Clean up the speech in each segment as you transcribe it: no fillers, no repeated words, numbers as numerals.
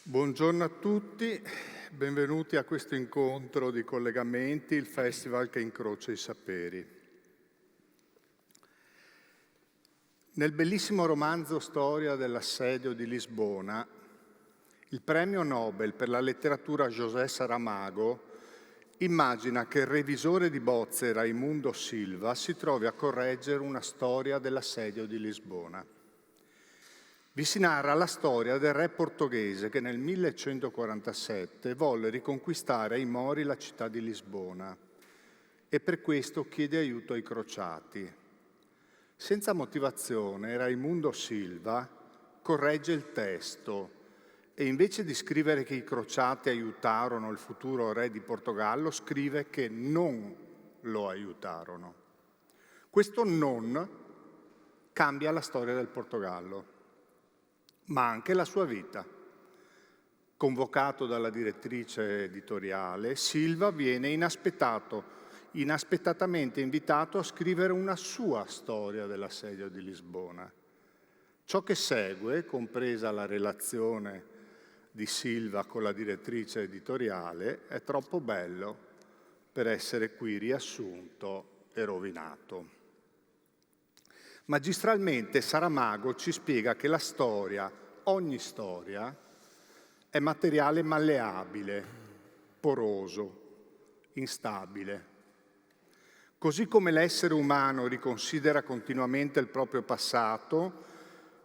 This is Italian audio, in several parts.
Buongiorno a tutti, benvenuti a questo incontro di collegamenti, il festival che incrocia i saperi. Nel bellissimo romanzo Storia dell'assedio di Lisbona, il premio Nobel per la letteratura José Saramago immagina che il revisore di bozze Raimundo Silva si trovi a correggere una storia dell'assedio di Lisbona. Vi si narra la storia del re portoghese che nel 1147 volle riconquistare ai Mori la città di Lisbona e per questo chiede aiuto ai crociati. Senza motivazione, Raimundo Silva corregge il testo e invece di scrivere che i crociati aiutarono il futuro re di Portogallo, scrive che non lo aiutarono. Questo non cambia la storia del Portogallo, ma anche la sua vita. Convocato dalla direttrice editoriale, Silva viene inaspettatamente invitato a scrivere una sua storia dell'assedio di Lisbona. Ciò che segue, compresa la relazione di Silva con la direttrice editoriale, è troppo bello per essere qui riassunto e rovinato. Magistralmente Saramago ci spiega che la storia, ogni storia, è materiale malleabile, poroso, instabile. Così come l'essere umano riconsidera continuamente il proprio passato,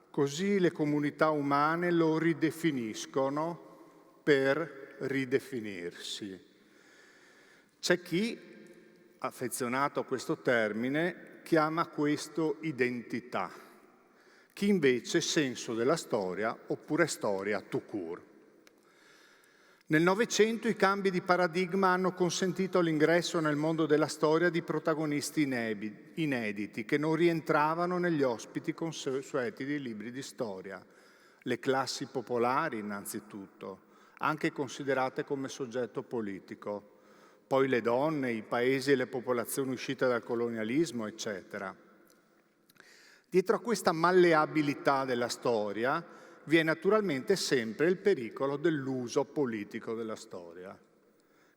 così le comunità umane lo ridefiniscono per ridefinirsi. C'è chi, affezionato a questo termine, chiama questo identità, chi invece senso della storia oppure storia tout court. Nel Novecento i cambi di paradigma hanno consentito l'ingresso nel mondo della storia di protagonisti inediti che non rientravano negli ospiti consueti dei libri di storia. Le classi popolari innanzitutto, anche considerate come soggetto politico, poi le donne, i paesi e le popolazioni uscite dal colonialismo, eccetera. Dietro a questa malleabilità della storia vi è naturalmente sempre il pericolo dell'uso politico della storia,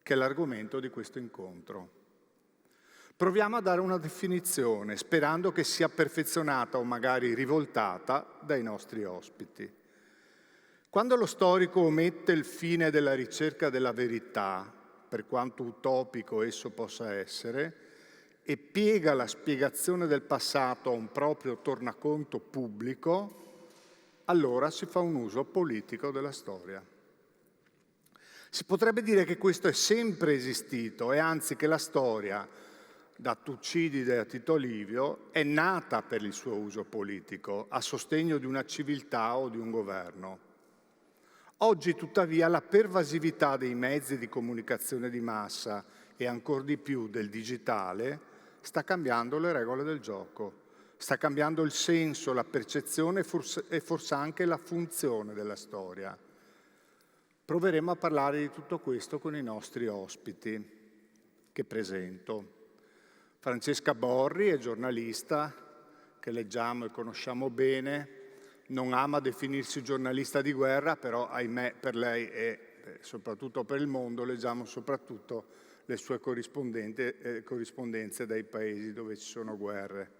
che è l'argomento di questo incontro. Proviamo a dare una definizione, sperando che sia perfezionata o magari rivoltata dai nostri ospiti. Quando lo storico omette il fine della ricerca della verità, per quanto utopico esso possa essere, e piega la spiegazione del passato a un proprio tornaconto pubblico, allora si fa un uso politico della storia. Si potrebbe dire che questo è sempre esistito e anzi che la storia, da Tucidide a Tito Livio, è nata per il suo uso politico, a sostegno di una civiltà o di un governo. Oggi, tuttavia, la pervasività dei mezzi di comunicazione di massa e ancor di più del digitale sta cambiando le regole del gioco. Sta cambiando il senso, la percezione e forse anche la funzione della storia. Proveremo a parlare di tutto questo con i nostri ospiti, che presento. Francesca Borri è giornalista, che leggiamo e conosciamo bene, non ama definirsi giornalista di guerra, però ahimè per lei e soprattutto per il mondo leggiamo soprattutto le sue corrispondenze dai paesi dove ci sono guerre.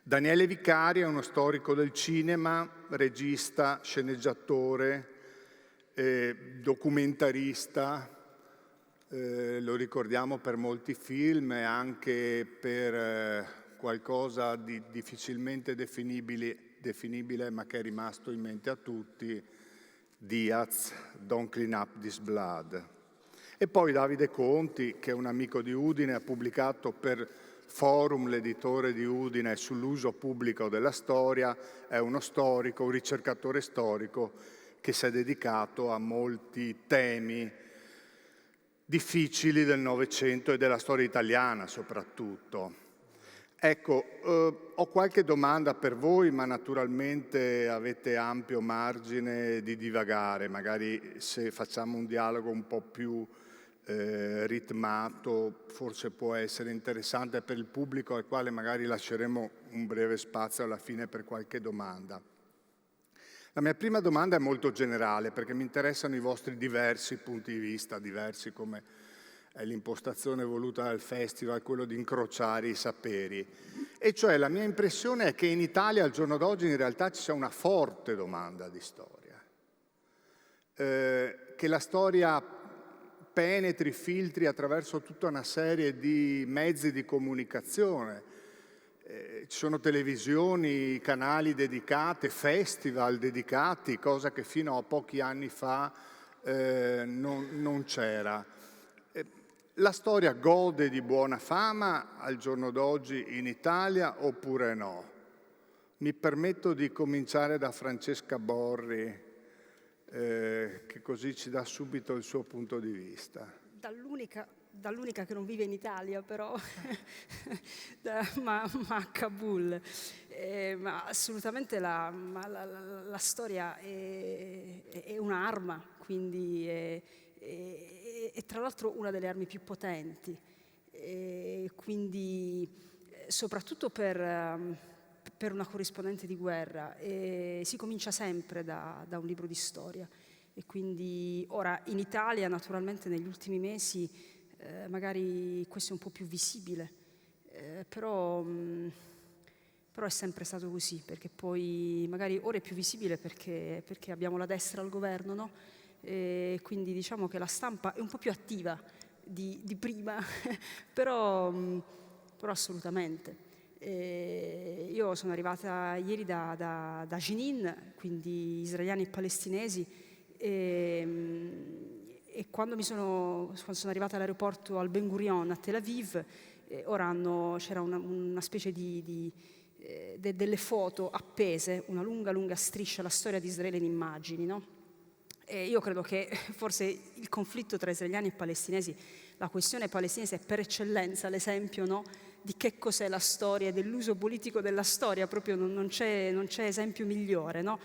Daniele Vicari è uno storico del cinema, regista, sceneggiatore, documentarista, lo ricordiamo per molti film e anche per qualcosa di difficilmente definibile ma che è rimasto in mente a tutti, Diaz, Don't Clean Up This Blood. E poi Davide Conti, che è un amico di Udine, ha pubblicato per Forum, l'editore di Udine, sull'uso pubblico della storia, è uno storico, un ricercatore storico che si è dedicato a molti temi difficili del Novecento e della storia italiana soprattutto. Ecco, ho qualche domanda per voi, ma naturalmente avete ampio margine di divagare, magari se facciamo un dialogo un po' più ritmato, forse può essere interessante per il pubblico al quale magari lasceremo un breve spazio alla fine per qualche domanda. La mia prima domanda è molto generale, perché mi interessano i vostri diversi punti di vista, diversi come è l'impostazione voluta dal festival, quello di incrociare i saperi. E cioè la mia impressione è che in Italia al giorno d'oggi in realtà ci sia una forte domanda di storia, che la storia penetri, filtri attraverso tutta una serie di mezzi di comunicazione. Ci sono televisioni, canali dedicati, festival dedicati, cosa che fino a pochi anni fa non c'era. La storia gode di buona fama al giorno d'oggi in Italia oppure no? Mi permetto di cominciare da Francesca Borri, che così ci dà subito il suo punto di vista. Dall'unica che non vive in Italia, però, ma a Kabul. Ma assolutamente la storia è un'arma, quindi è tra l'altro una delle armi più potenti. Quindi, soprattutto per una corrispondente di guerra, si comincia sempre da un libro di storia. E quindi ora in Italia naturalmente negli ultimi mesi magari questo è un po' più visibile, però è sempre stato così, perché poi magari ora è più visibile perché abbiamo la destra al governo, no? E quindi diciamo che la stampa è un po' più attiva di prima, però assolutamente. Io sono arrivata ieri da Jenin, quindi israeliani e palestinesi, e quando sono arrivata all'aeroporto al Ben Gurion a Tel Aviv, c'era una specie delle foto appese, una lunga striscia, la storia di Israele in immagini, no? E io credo che forse il conflitto tra israeliani e palestinesi, la questione palestinese è per eccellenza l'esempio, no, di che cos'è la storia, dell'uso politico della storia, proprio non c'è esempio migliore, no?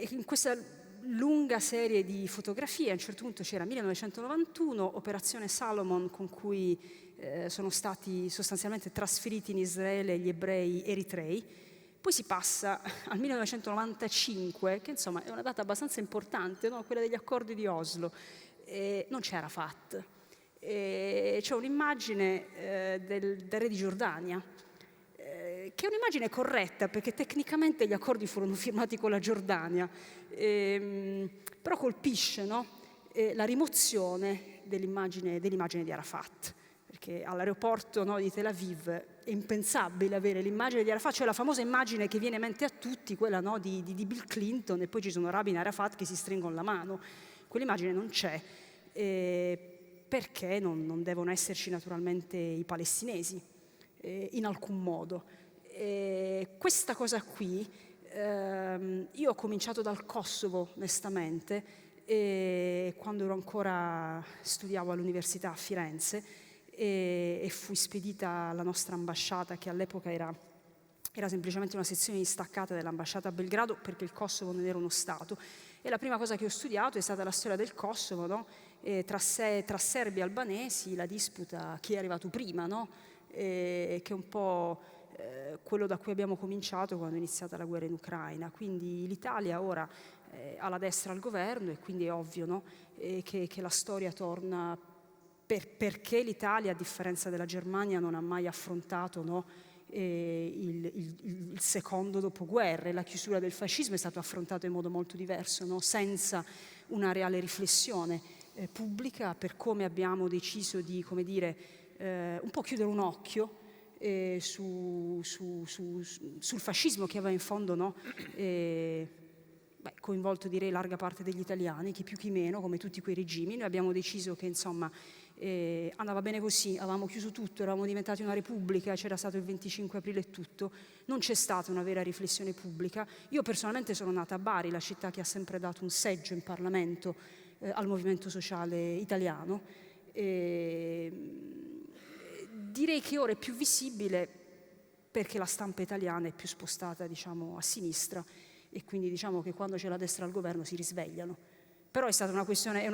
In questa lunga serie di fotografie, a un certo punto c'era 1991, Operazione Salomon, con cui sono stati sostanzialmente trasferiti in Israele gli ebrei eritrei. Poi si passa al 1995, che insomma è una data abbastanza importante, no? Quella degli accordi di Oslo. Non c'è Arafat. C'è un'immagine del re di Giordania, che è un'immagine corretta perché tecnicamente gli accordi furono firmati con la Giordania, però colpisce, no? La rimozione dell'immagine di Arafat, perché all'aeroporto, no, di Tel Aviv è impensabile avere l'immagine di Arafat, cioè la famosa immagine che viene in mente a tutti, quella, no, di Bill Clinton, e poi ci sono Rabin e Arafat che si stringono la mano. Quell'immagine non c'è, perché non devono esserci naturalmente i palestinesi in alcun modo. Questa cosa qui, io ho cominciato dal Kosovo onestamente, quando studiavo all'università a Firenze, e fui spedita alla nostra ambasciata, che all'epoca era semplicemente una sezione distaccata dell'ambasciata a Belgrado, perché il Kosovo non era uno Stato. E la prima cosa che ho studiato è stata la storia del Kosovo, no? Tra serbi e albanesi, la disputa chi è arrivato prima, no? Che è un po' quello da cui abbiamo cominciato quando è iniziata la guerra in Ucraina. Quindi l'Italia ora ha la destra al governo, e quindi è ovvio, no? Che la storia torna perché l'Italia, a differenza della Germania, non ha mai affrontato, no, il secondo dopoguerra, e la chiusura del fascismo è stato affrontato in modo molto diverso, no? Senza una reale riflessione pubblica, per come abbiamo deciso di, come dire, un po' chiudere un occhio sul fascismo, che aveva in fondo, no, coinvolto, direi, larga parte degli italiani, chi più chi meno, come tutti quei regimi. Noi abbiamo deciso che insomma andava bene così, avevamo chiuso tutto, eravamo diventati una repubblica, c'era stato il 25 aprile e tutto, non c'è stata una vera riflessione pubblica. Io personalmente sono nata a Bari, la città che ha sempre dato un seggio in Parlamento al movimento sociale italiano. Direi che ora è più visibile perché la stampa italiana è più spostata, diciamo, a sinistra, e quindi diciamo che quando c'è la destra al governo si risvegliano. Però è una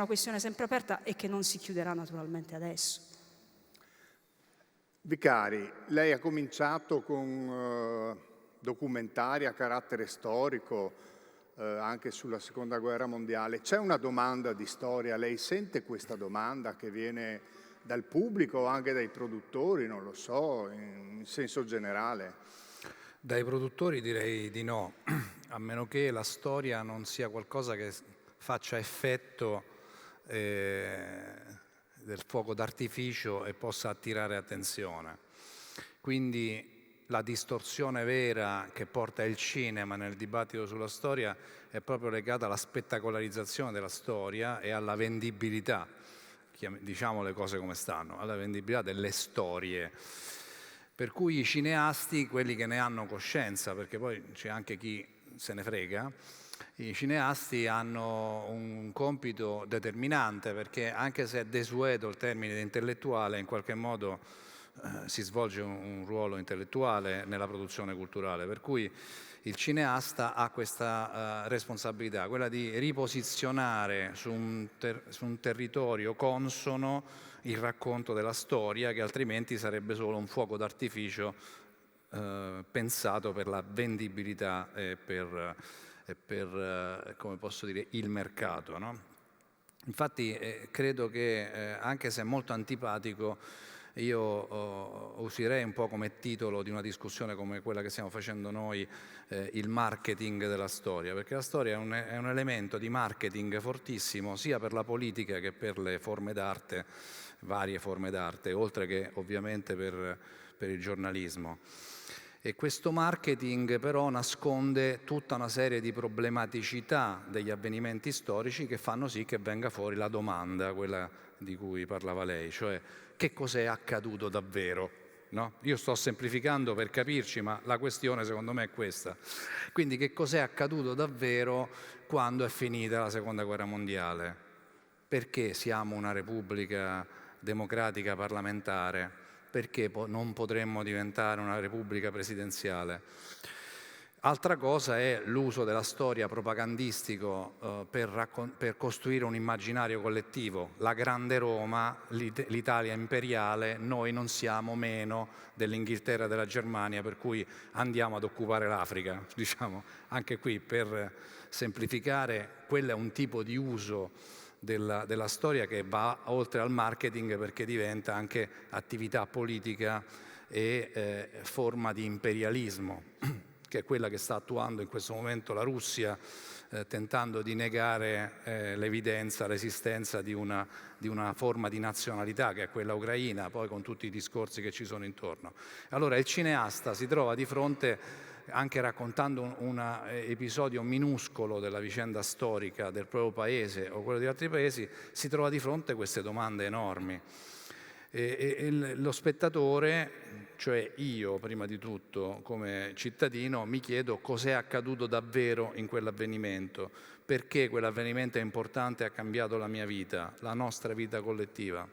questione sempre aperta e che non si chiuderà naturalmente adesso. Vicari, lei ha cominciato con documentari a carattere storico, anche sulla Seconda Guerra Mondiale. C'è una domanda di storia, lei sente questa domanda che viene dal pubblico o anche dai produttori, non lo so, in senso generale? Dai produttori direi di no, a meno che la storia non sia qualcosa che faccia effetto del fuoco d'artificio e possa attirare attenzione. Quindi la distorsione vera che porta il cinema nel dibattito sulla storia è proprio legata alla spettacolarizzazione della storia e alla vendibilità, diciamo le cose come stanno, alla vendibilità delle storie. Per cui i cineasti, quelli che ne hanno coscienza, perché poi c'è anche chi se ne frega, i cineasti hanno un compito determinante, perché anche se è desueto il termine di intellettuale, in qualche modo si svolge un ruolo intellettuale nella produzione culturale, per cui il cineasta ha questa responsabilità, quella di riposizionare su un territorio consono il racconto della storia, che altrimenti sarebbe solo un fuoco d'artificio pensato per la vendibilità e per come posso dire, il mercato, no? Infatti credo che anche se è molto antipatico, io userei un po' come titolo di una discussione come quella che stiamo facendo noi il marketing della storia, perché la storia è un elemento di marketing fortissimo sia per la politica che per le forme d'arte, varie forme d'arte, oltre che ovviamente per il giornalismo. E questo marketing però nasconde tutta una serie di problematicità degli avvenimenti storici che fanno sì che venga fuori la domanda, quella di cui parlava lei, cioè che cos'è accaduto davvero? No? Io sto semplificando per capirci, ma la questione secondo me è questa. Quindi che cos'è accaduto davvero quando è finita la Seconda Guerra Mondiale? Perché siamo una repubblica democratica parlamentare? Perché non potremmo diventare una repubblica presidenziale? Altra cosa è l'uso della storia propagandistico per costruire un immaginario collettivo. La grande Roma, l'Italia imperiale, noi non siamo meno dell'Inghilterra e della Germania, per cui andiamo ad occupare l'Africa. Diciamo, anche qui per semplificare, quello è un tipo di uso della storia che va oltre al marketing, perché diventa anche attività politica e forma di imperialismo, che è quella che sta attuando in questo momento la Russia, tentando di negare l'evidenza, l'esistenza di una forma di nazionalità che è quella ucraina, poi con tutti i discorsi che ci sono intorno. Allora il cineasta si trova di fronte, anche raccontando un episodio minuscolo della vicenda storica del proprio paese o quello di altri paesi, si trova di fronte a queste domande enormi. E lo spettatore, cioè io prima di tutto come cittadino, mi chiedo cos'è accaduto davvero in quell'avvenimento, perché quell'avvenimento è importante e ha cambiato la mia vita, la nostra vita collettiva.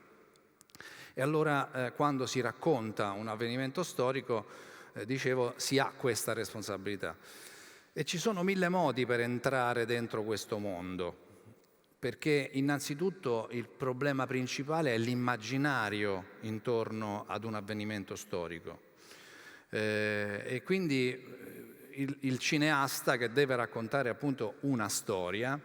E allora quando si racconta un avvenimento storico, dicevo, si ha questa responsabilità. E ci sono 1000 modi per entrare dentro questo mondo, perché innanzitutto il problema principale è l'immaginario intorno ad un avvenimento storico. E quindi il cineasta che deve raccontare appunto una storia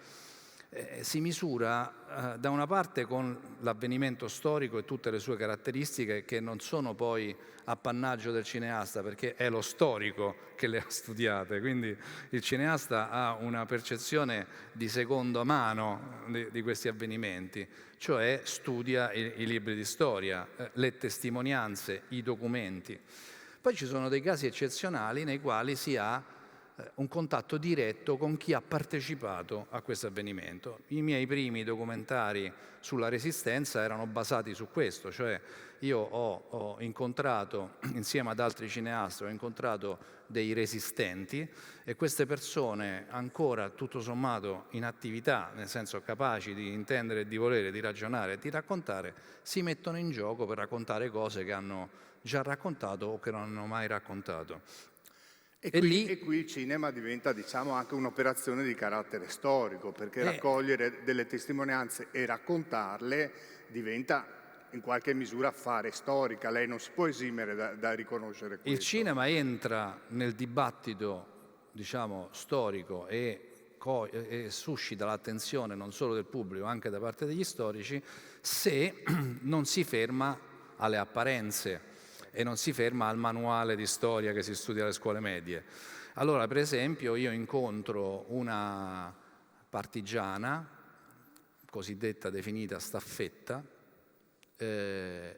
si misura da una parte con l'avvenimento storico e tutte le sue caratteristiche, che non sono poi appannaggio del cineasta, perché è lo storico che le ha studiate, quindi il cineasta ha una percezione di seconda mano di questi avvenimenti, cioè studia i libri di storia, le testimonianze, i documenti. Poi ci sono dei casi eccezionali nei quali si ha un contatto diretto con chi ha partecipato a questo avvenimento. I miei primi documentari sulla Resistenza erano basati su questo, cioè io ho incontrato, insieme ad altri cineasti, ho incontrato dei resistenti, e queste persone ancora tutto sommato in attività, nel senso capaci di intendere, di volere, di ragionare e di raccontare, si mettono in gioco per raccontare cose che hanno già raccontato o che non hanno mai raccontato. E qui il cinema diventa, diciamo, anche un'operazione di carattere storico, perché raccogliere delle testimonianze e raccontarle diventa in qualche misura fare storica. Lei non si può esimere da riconoscere questo. Il cinema entra nel dibattito, diciamo, storico e suscita l'attenzione non solo del pubblico, anche da parte degli storici, se non si ferma alle apparenze e non si ferma al manuale di storia che si studia alle scuole medie. Allora, per esempio, io incontro una partigiana, cosiddetta definita staffetta, che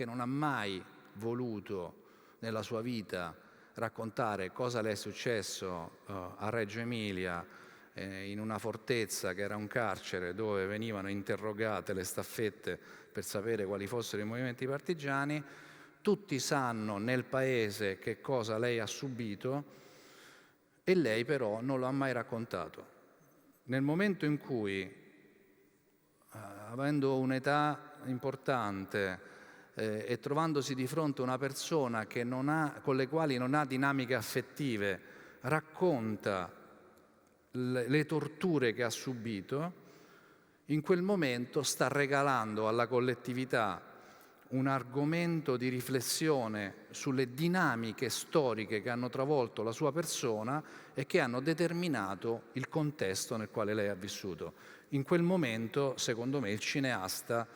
non ha mai voluto nella sua vita raccontare cosa le è successo a Reggio Emilia, in una fortezza che era un carcere dove venivano interrogate le staffette per sapere quali fossero i movimenti partigiani. Tutti sanno nel paese che cosa lei ha subito e lei però non lo ha mai raccontato. Nel momento in cui, avendo un'età importante e trovandosi di fronte a una persona che con le quali non ha dinamiche affettive, racconta le torture che ha subito, in quel momento sta regalando alla collettività un argomento di riflessione sulle dinamiche storiche che hanno travolto la sua persona e che hanno determinato il contesto nel quale lei ha vissuto. In quel momento, secondo me, il cineasta,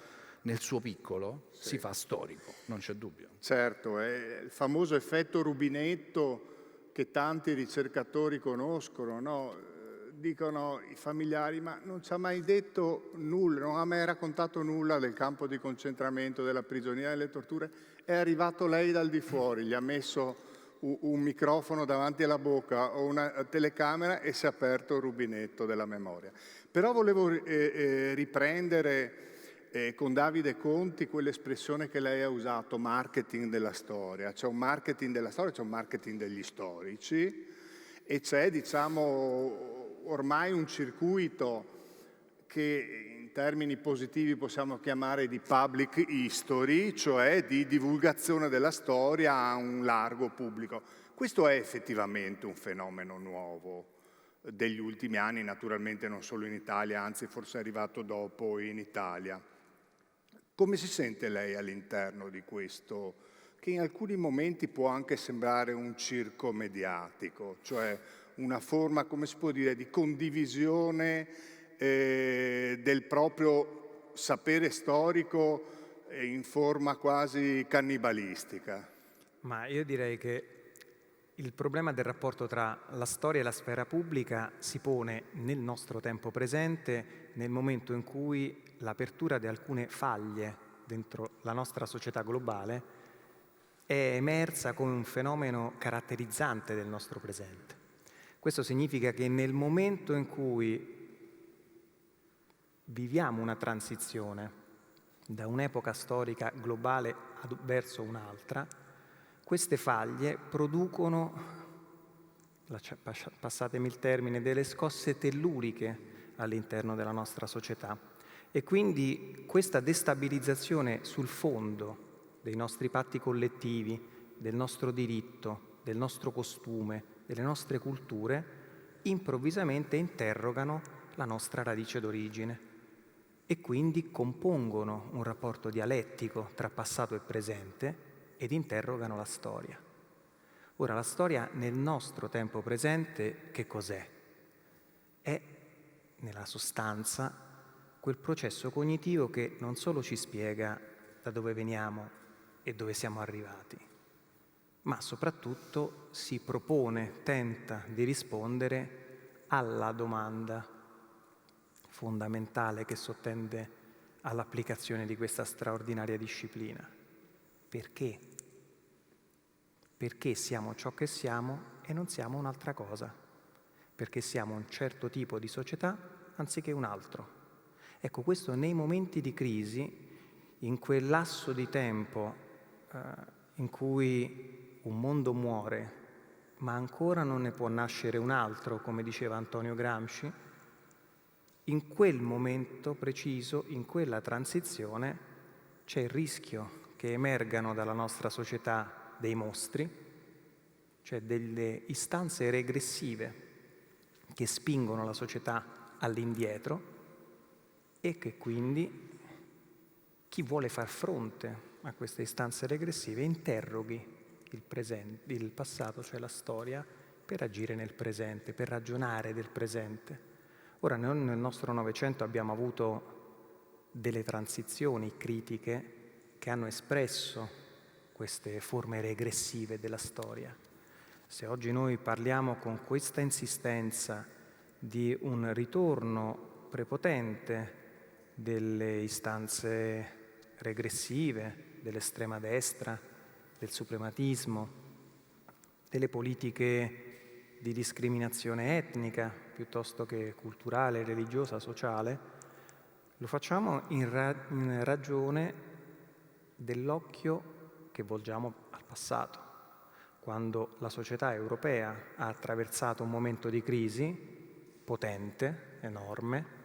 nel suo piccolo, si fa storico, non c'è dubbio. Certo, è il famoso effetto rubinetto che tanti ricercatori conoscono, no? Dicono i familiari, ma non ci ha mai detto nulla, non ha mai raccontato nulla del campo di concentramento, della prigionia, delle torture. È arrivato lei dal di fuori, gli ha messo un microfono davanti alla bocca o una telecamera e si è aperto il rubinetto della memoria. Però volevo riprendere con Davide Conti quell'espressione che lei ha usato, marketing della storia. C'è un marketing della storia, c'è un marketing degli storici e c'è, diciamo, ormai un circuito che in termini positivi possiamo chiamare di public history, cioè di divulgazione della storia a un largo pubblico. Questo è effettivamente un fenomeno nuovo degli ultimi anni, naturalmente non solo in Italia, anzi forse è arrivato dopo in Italia. Come si sente lei all'interno di questo, che in alcuni momenti può anche sembrare un circo mediatico, cioè una forma, come si può dire, di condivisione del proprio sapere storico in forma quasi cannibalistica? Ma io direi che il problema del rapporto tra la storia e la sfera pubblica si pone nel nostro tempo presente, nel momento in cui l'apertura di alcune faglie dentro la nostra società globale è emersa come un fenomeno caratterizzante del nostro presente. Questo significa che nel momento in cui viviamo una transizione da un'epoca storica globale verso un'altra, queste faglie producono, passatemi il termine, delle scosse telluriche all'interno della nostra società. E quindi questa destabilizzazione sul fondo dei nostri patti collettivi, del nostro diritto, del nostro costume, delle nostre culture, improvvisamente interrogano la nostra radice d'origine e quindi compongono un rapporto dialettico tra passato e presente ed interrogano la storia. Ora, la storia nel nostro tempo presente che cos'è? È, nella sostanza, quel processo cognitivo che non solo ci spiega da dove veniamo e dove siamo arrivati, ma soprattutto si propone, tenta di rispondere alla domanda fondamentale che sottende all'applicazione di questa straordinaria disciplina. Perché? Perché siamo ciò che siamo e non siamo un'altra cosa? Perché siamo un certo tipo di società anziché un altro. Ecco, questo nei momenti di crisi, in quel lasso di tempo in cui un mondo muore, ma ancora non ne può nascere un altro, come diceva Antonio Gramsci, in quel momento preciso, in quella transizione, c'è il rischio che emergano dalla nostra società dei mostri, cioè delle istanze regressive che spingono la società all'indietro e che quindi chi vuole far fronte a queste istanze regressive interroghi il passato, cioè la storia, per agire nel presente, per ragionare del presente. Ora, noi nel nostro Novecento abbiamo avuto delle transizioni critiche che hanno espresso queste forme regressive della storia. Se oggi noi parliamo con questa insistenza di un ritorno prepotente delle istanze regressive, dell'estrema destra, del suprematismo, delle politiche di discriminazione etnica piuttosto che culturale, religiosa, sociale, lo facciamo in ragione dell'occhio che volgiamo al passato. Quando la società europea ha attraversato un momento di crisi potente, enorme,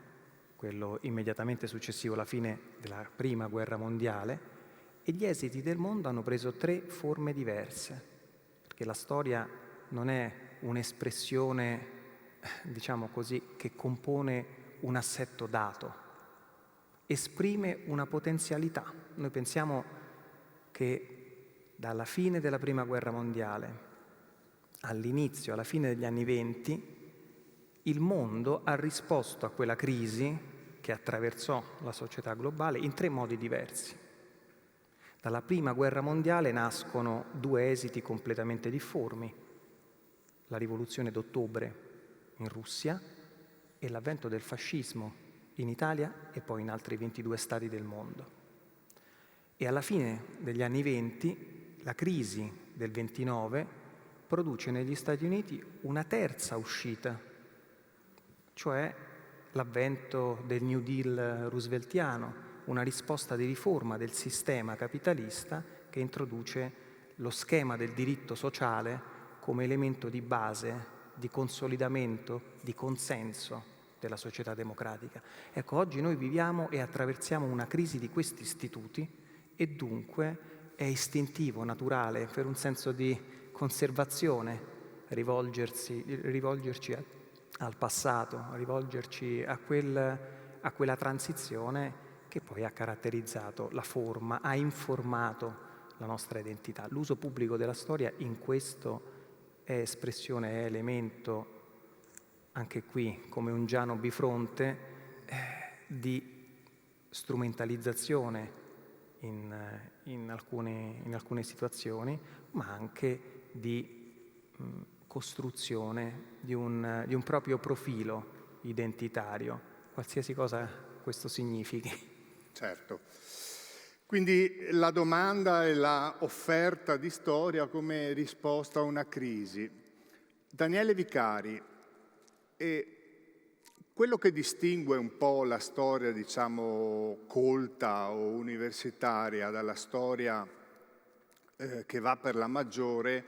quello immediatamente successivo alla fine della Prima Guerra Mondiale, e gli esiti del mondo hanno preso 3 forme diverse, perché la storia non è un'espressione, diciamo così, che compone un assetto dato, esprime una potenzialità. Noi pensiamo che dalla fine della Prima Guerra Mondiale all'inizio, alla fine degli anni '20, il mondo ha risposto a quella crisi che attraversò la società globale in 3 modi diversi. Dalla Prima Guerra Mondiale nascono 2 esiti completamente difformi: la rivoluzione d'ottobre in Russia e l'avvento del fascismo in Italia e poi in altri 22 stati del mondo. E alla fine degli anni '20 la crisi del '29 produce negli Stati Uniti una terza uscita, cioè l'avvento del New Deal rooseveltiano, una risposta di riforma del sistema capitalista che introduce lo schema del diritto sociale come elemento di base, di consolidamento, di consenso della società democratica. Ecco, oggi noi viviamo e attraversiamo una crisi di questi istituti e dunque è istintivo, naturale, per un senso di conservazione, rivolgerci al passato, rivolgerci a quella transizione che poi ha caratterizzato la forma, ha informato la nostra identità. L'uso pubblico della storia in questo è espressione, è elemento, anche qui come un Giano bifronte, di strumentalizzazione in alcune situazioni, ma anche di costruzione di un proprio profilo identitario, qualsiasi cosa questo significhi. Certo. Quindi la domanda e la offerta di storia come risposta a una crisi. Daniele Vicari, quello che distingue un po' la storia, diciamo, colta o universitaria dalla storia che va per la maggiore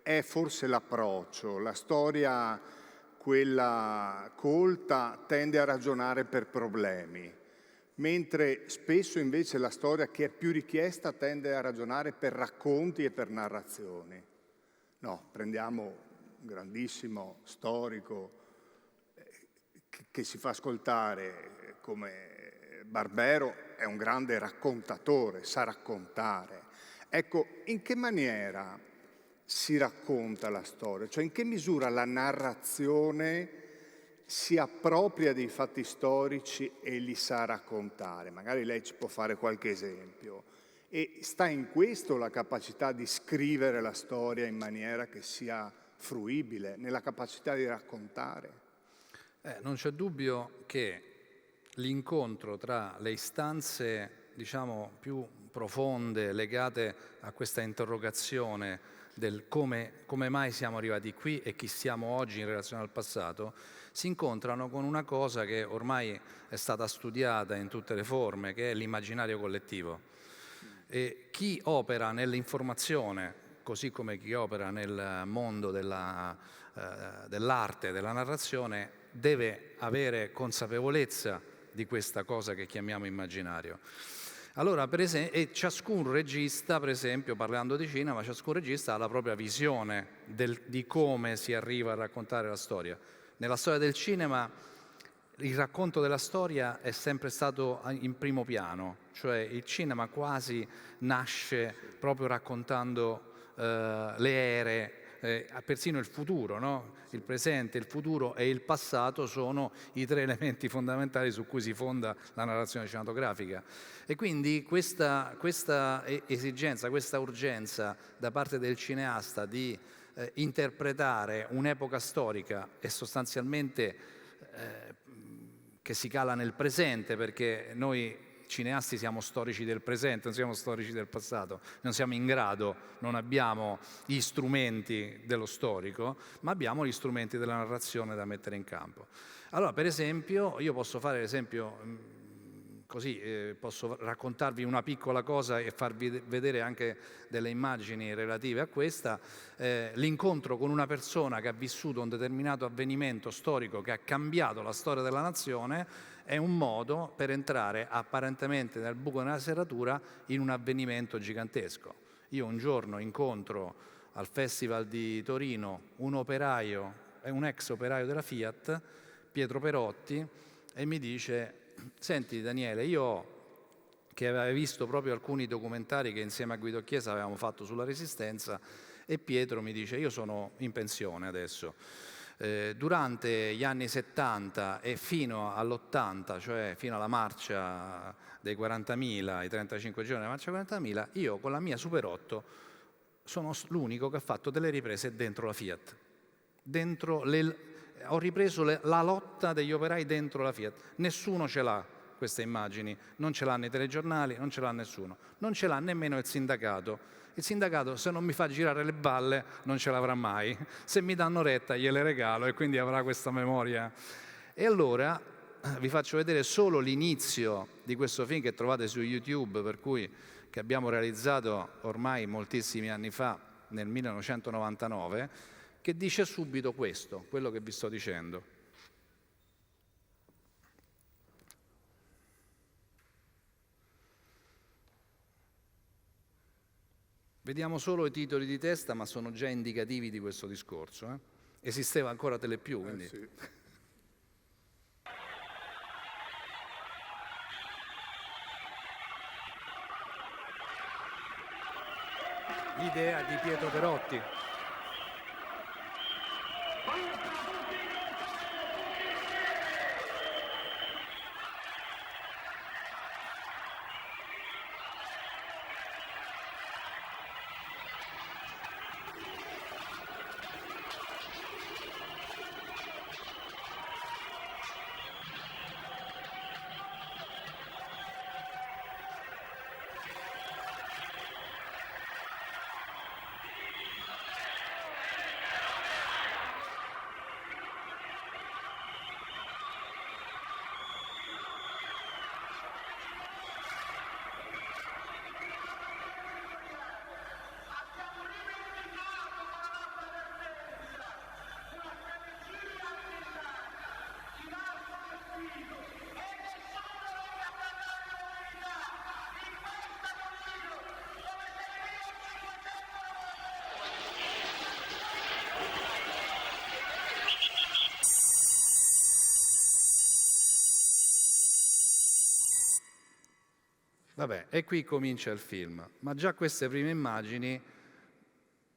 è forse l'approccio. La storia, quella colta, tende a ragionare per problemi, mentre spesso invece la storia che è più richiesta tende a ragionare per racconti e per narrazioni. No, prendiamo un grandissimo storico che si fa ascoltare come Barbero, è un grande raccontatore, sa raccontare. Ecco, in che maniera si racconta la storia? Cioè, in che misura la narrazione si appropria dei fatti storici e li sa raccontare? Magari lei ci può fare qualche esempio. E sta in questo la capacità di scrivere la storia in maniera che sia fruibile, nella capacità di raccontare? Non c'è dubbio che l'incontro tra le istanze, diciamo, più profonde legate a questa interrogazione del come mai siamo arrivati qui e chi siamo oggi in relazione al passato, si incontrano con una cosa che ormai è stata studiata in tutte le forme, che è l'immaginario collettivo. E chi opera nell'informazione, così come chi opera nel mondo dell'arte, della narrazione, deve avere consapevolezza di questa cosa che chiamiamo immaginario. Allora, per esempio, e ciascun regista, per esempio, parlando di cinema, ciascun regista ha la propria visione di come si arriva a raccontare la storia. Nella storia del cinema il racconto della storia è sempre stato in primo piano, cioè il cinema quasi nasce proprio raccontando le ere, persino il futuro, no? Il presente, il futuro e il passato sono i tre elementi fondamentali su cui si fonda la narrazione cinematografica. E quindi questa esigenza, questa urgenza da parte del cineasta di interpretare un'epoca storica e sostanzialmente che si cala nel presente, perché noi cineasti siamo storici del presente, non siamo storici del passato, non siamo in grado, non abbiamo gli strumenti dello storico, ma abbiamo gli strumenti della narrazione da mettere in campo. Allora, per esempio, io posso fare l'esempio così, posso raccontarvi una piccola cosa e farvi vedere anche delle immagini relative a questa, l'incontro con una persona che ha vissuto un determinato avvenimento storico che ha cambiato la storia della nazione è un modo per entrare apparentemente nel buco nella serratura in un avvenimento gigantesco. Io un giorno incontro al Festival di Torino un operaio, un ex operaio della Fiat, Pietro Perotti, e mi dice: senti Daniele, io che avevo visto proprio alcuni documentari che insieme a Guido Chiesa avevamo fatto sulla Resistenza, e Pietro mi dice: io sono in pensione adesso. Durante gli anni 70 e fino all'80, cioè fino alla marcia dei 40.000, i 35 giorni della marcia 40.000, io con la mia Super 8 sono l'unico che ha fatto delle riprese dentro la Fiat. Ho ripreso la lotta degli operai dentro la Fiat. Nessuno ce l'ha queste immagini, non ce l'hanno i telegiornali, non ce l'ha nessuno, non ce l'ha nemmeno il sindacato. Il sindacato, se non mi fa girare le balle, non ce l'avrà mai. Se mi danno retta gliele regalo e quindi avrà questa memoria. E allora vi faccio vedere solo l'inizio di questo film che trovate su YouTube, che abbiamo realizzato ormai moltissimi anni fa, nel 1999, che dice subito questo, quello che vi sto dicendo. Vediamo solo i titoli di testa, ma sono già indicativi di questo discorso. Esisteva ancora Telepiù, quindi... Sì. L'idea di Pietro Perotti. Vabbè, e qui comincia il film, ma già queste prime immagini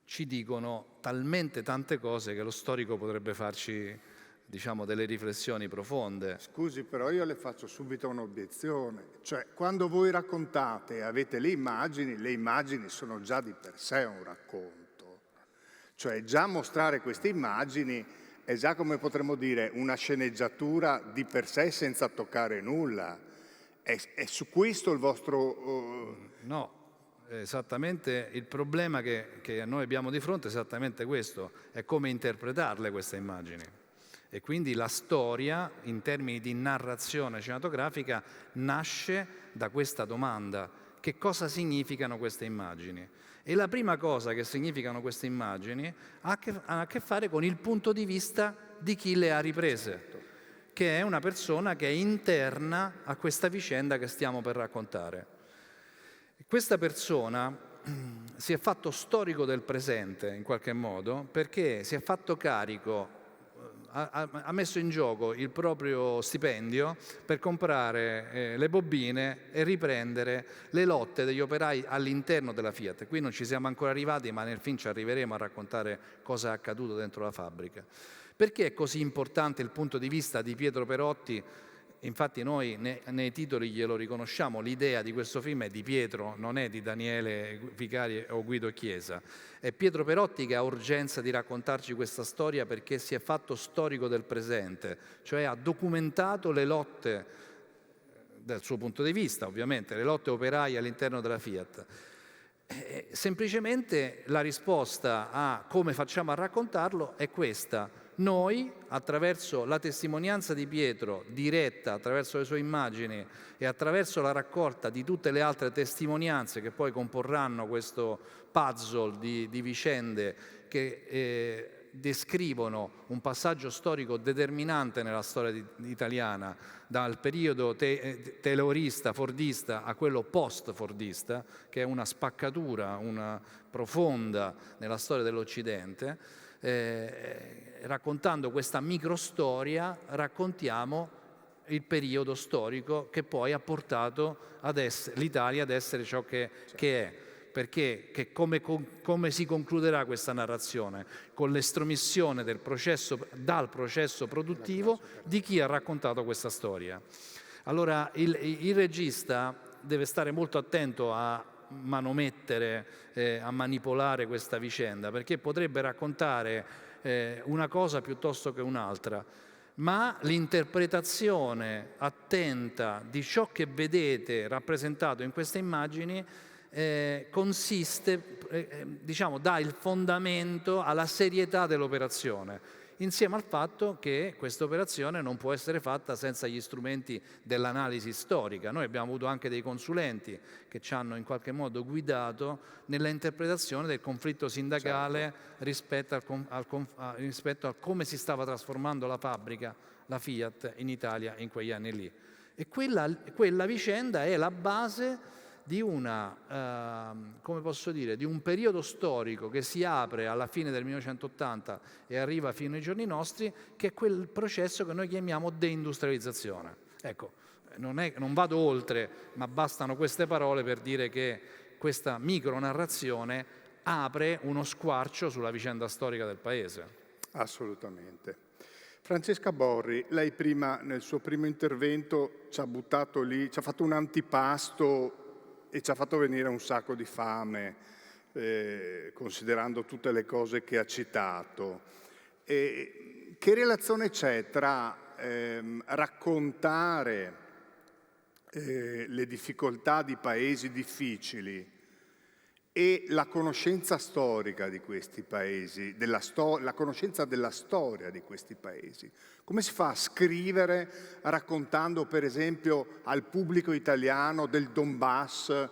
ci dicono talmente tante cose che lo storico potrebbe farci, diciamo, delle riflessioni profonde. Scusi, però io le faccio subito un'obiezione. Cioè, quando voi raccontate e avete le immagini sono già di per sé un racconto. Cioè, già mostrare queste immagini è già, come potremmo dire, una sceneggiatura di per sé senza toccare nulla. È su questo il vostro... No, esattamente il problema che noi abbiamo di fronte è esattamente questo, è come interpretarle queste immagini. E quindi la storia, in termini di narrazione cinematografica, nasce da questa domanda: che cosa significano queste immagini? E la prima cosa che significano queste immagini ha a che fare con il punto di vista di chi le ha riprese, che è una persona che è interna a questa vicenda che stiamo per raccontare. Questa persona si è fatto storico del presente in qualche modo, perché si è fatto carico ha messo in gioco il proprio stipendio per comprare le bobine e riprendere le lotte degli operai all'interno della Fiat. Qui non ci siamo ancora arrivati, ma nel film ci arriveremo a raccontare cosa è accaduto dentro la fabbrica. Perché è così importante il punto di vista di Pietro Perotti? Infatti noi nei titoli glielo riconosciamo, l'idea di questo film è di Pietro, non è di Daniele Vicari o Guido Chiesa. È Pietro Perotti che ha urgenza di raccontarci questa storia perché si è fatto storico del presente, cioè ha documentato le lotte, dal suo punto di vista ovviamente, le lotte operaie all'interno della Fiat. Semplicemente la risposta a come facciamo a raccontarlo è questa. Noi, attraverso la testimonianza di Pietro, diretta attraverso le sue immagini e attraverso la raccolta di tutte le altre testimonianze che poi comporranno questo puzzle di vicende che descrivono un passaggio storico determinante nella storia italiana, dal periodo taylorista, fordista a quello post-fordista, che è una spaccatura, una profonda nella storia dell'Occidente. Raccontando questa microstoria raccontiamo il periodo storico che poi ha portato l'Italia ad essere ciò che è. Perché come si concluderà questa narrazione? Con l'estromissione dal processo produttivo di chi ha raccontato questa storia. Allora il regista deve stare molto attento a manomettere, a manipolare questa vicenda, perché potrebbe raccontare una cosa piuttosto che un'altra, ma l'interpretazione attenta di ciò che vedete rappresentato in queste immagini consiste, dà il fondamento alla serietà dell'operazione, insieme al fatto che questa operazione non può essere fatta senza gli strumenti dell'analisi storica. Noi abbiamo avuto anche dei consulenti che ci hanno in qualche modo guidato nella interpretazione del conflitto sindacale, rispetto a come si stava trasformando la fabbrica, la Fiat, in Italia in quegli anni lì. E quella vicenda è la base di come posso dire, di un periodo storico che si apre alla fine del 1980 e arriva fino ai giorni nostri, che è quel processo che noi chiamiamo deindustrializzazione. Ecco, non vado oltre, ma bastano queste parole per dire che questa micronarrazione apre uno squarcio sulla vicenda storica del Paese. Assolutamente. Francesca Borri, lei prima, nel suo primo intervento, ci ha buttato lì, ci ha fatto un antipasto e ci ha fatto venire un sacco di fame, considerando tutte le cose che ha citato. Che relazione c'è tra raccontare le difficoltà di paesi difficili e la conoscenza storica di questi paesi, la conoscenza della storia di questi paesi? Come si fa a scrivere raccontando, per esempio, al pubblico italiano del Donbass,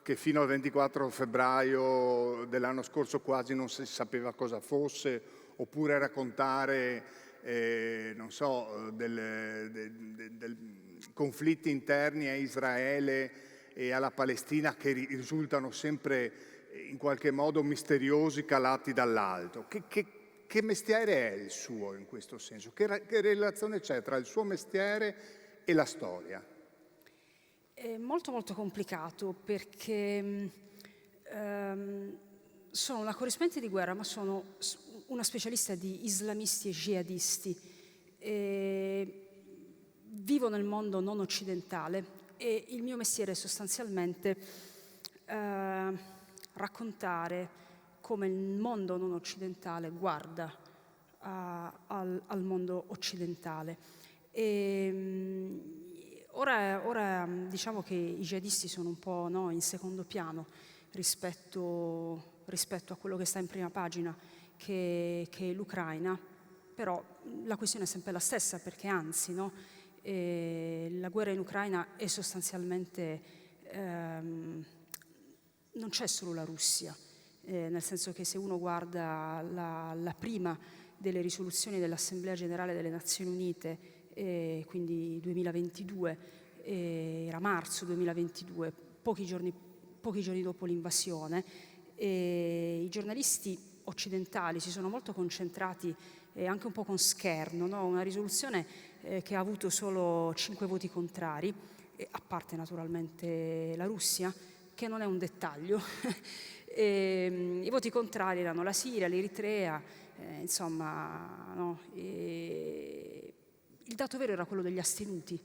che fino al 24 febbraio dell'anno scorso quasi non si sapeva cosa fosse, oppure raccontare, non so, conflitti interni a Israele e alla Palestina che risultano sempre in qualche modo misteriosi, calati dall'alto. Che mestiere è il suo in questo senso? Che relazione c'è tra il suo mestiere e la storia? È molto molto complicato perché sono una corrispondente di guerra, ma sono una specialista di islamisti e jihadisti. Vivo nel mondo non occidentale e il mio mestiere è sostanzialmente raccontare come il mondo non occidentale guarda al mondo occidentale. Ora diciamo che i jihadisti sono un po' in secondo piano rispetto a quello che sta in prima pagina, che è l'Ucraina, però la questione è sempre la stessa, perché anzi la guerra in Ucraina è sostanzialmente non c'è solo la Russia, nel senso che se uno guarda la prima delle risoluzioni dell'Assemblea Generale delle Nazioni Unite, quindi 2022, era marzo 2022, pochi giorni dopo l'invasione, i giornalisti occidentali si sono molto concentrati, anche un po' con scherno, no? Una risoluzione che ha avuto solo 5 voti contrari, a parte naturalmente la Russia, che non è un dettaglio. I voti contrari erano la Siria, l'Eritrea, insomma, no? Il dato vero era quello degli astenuti,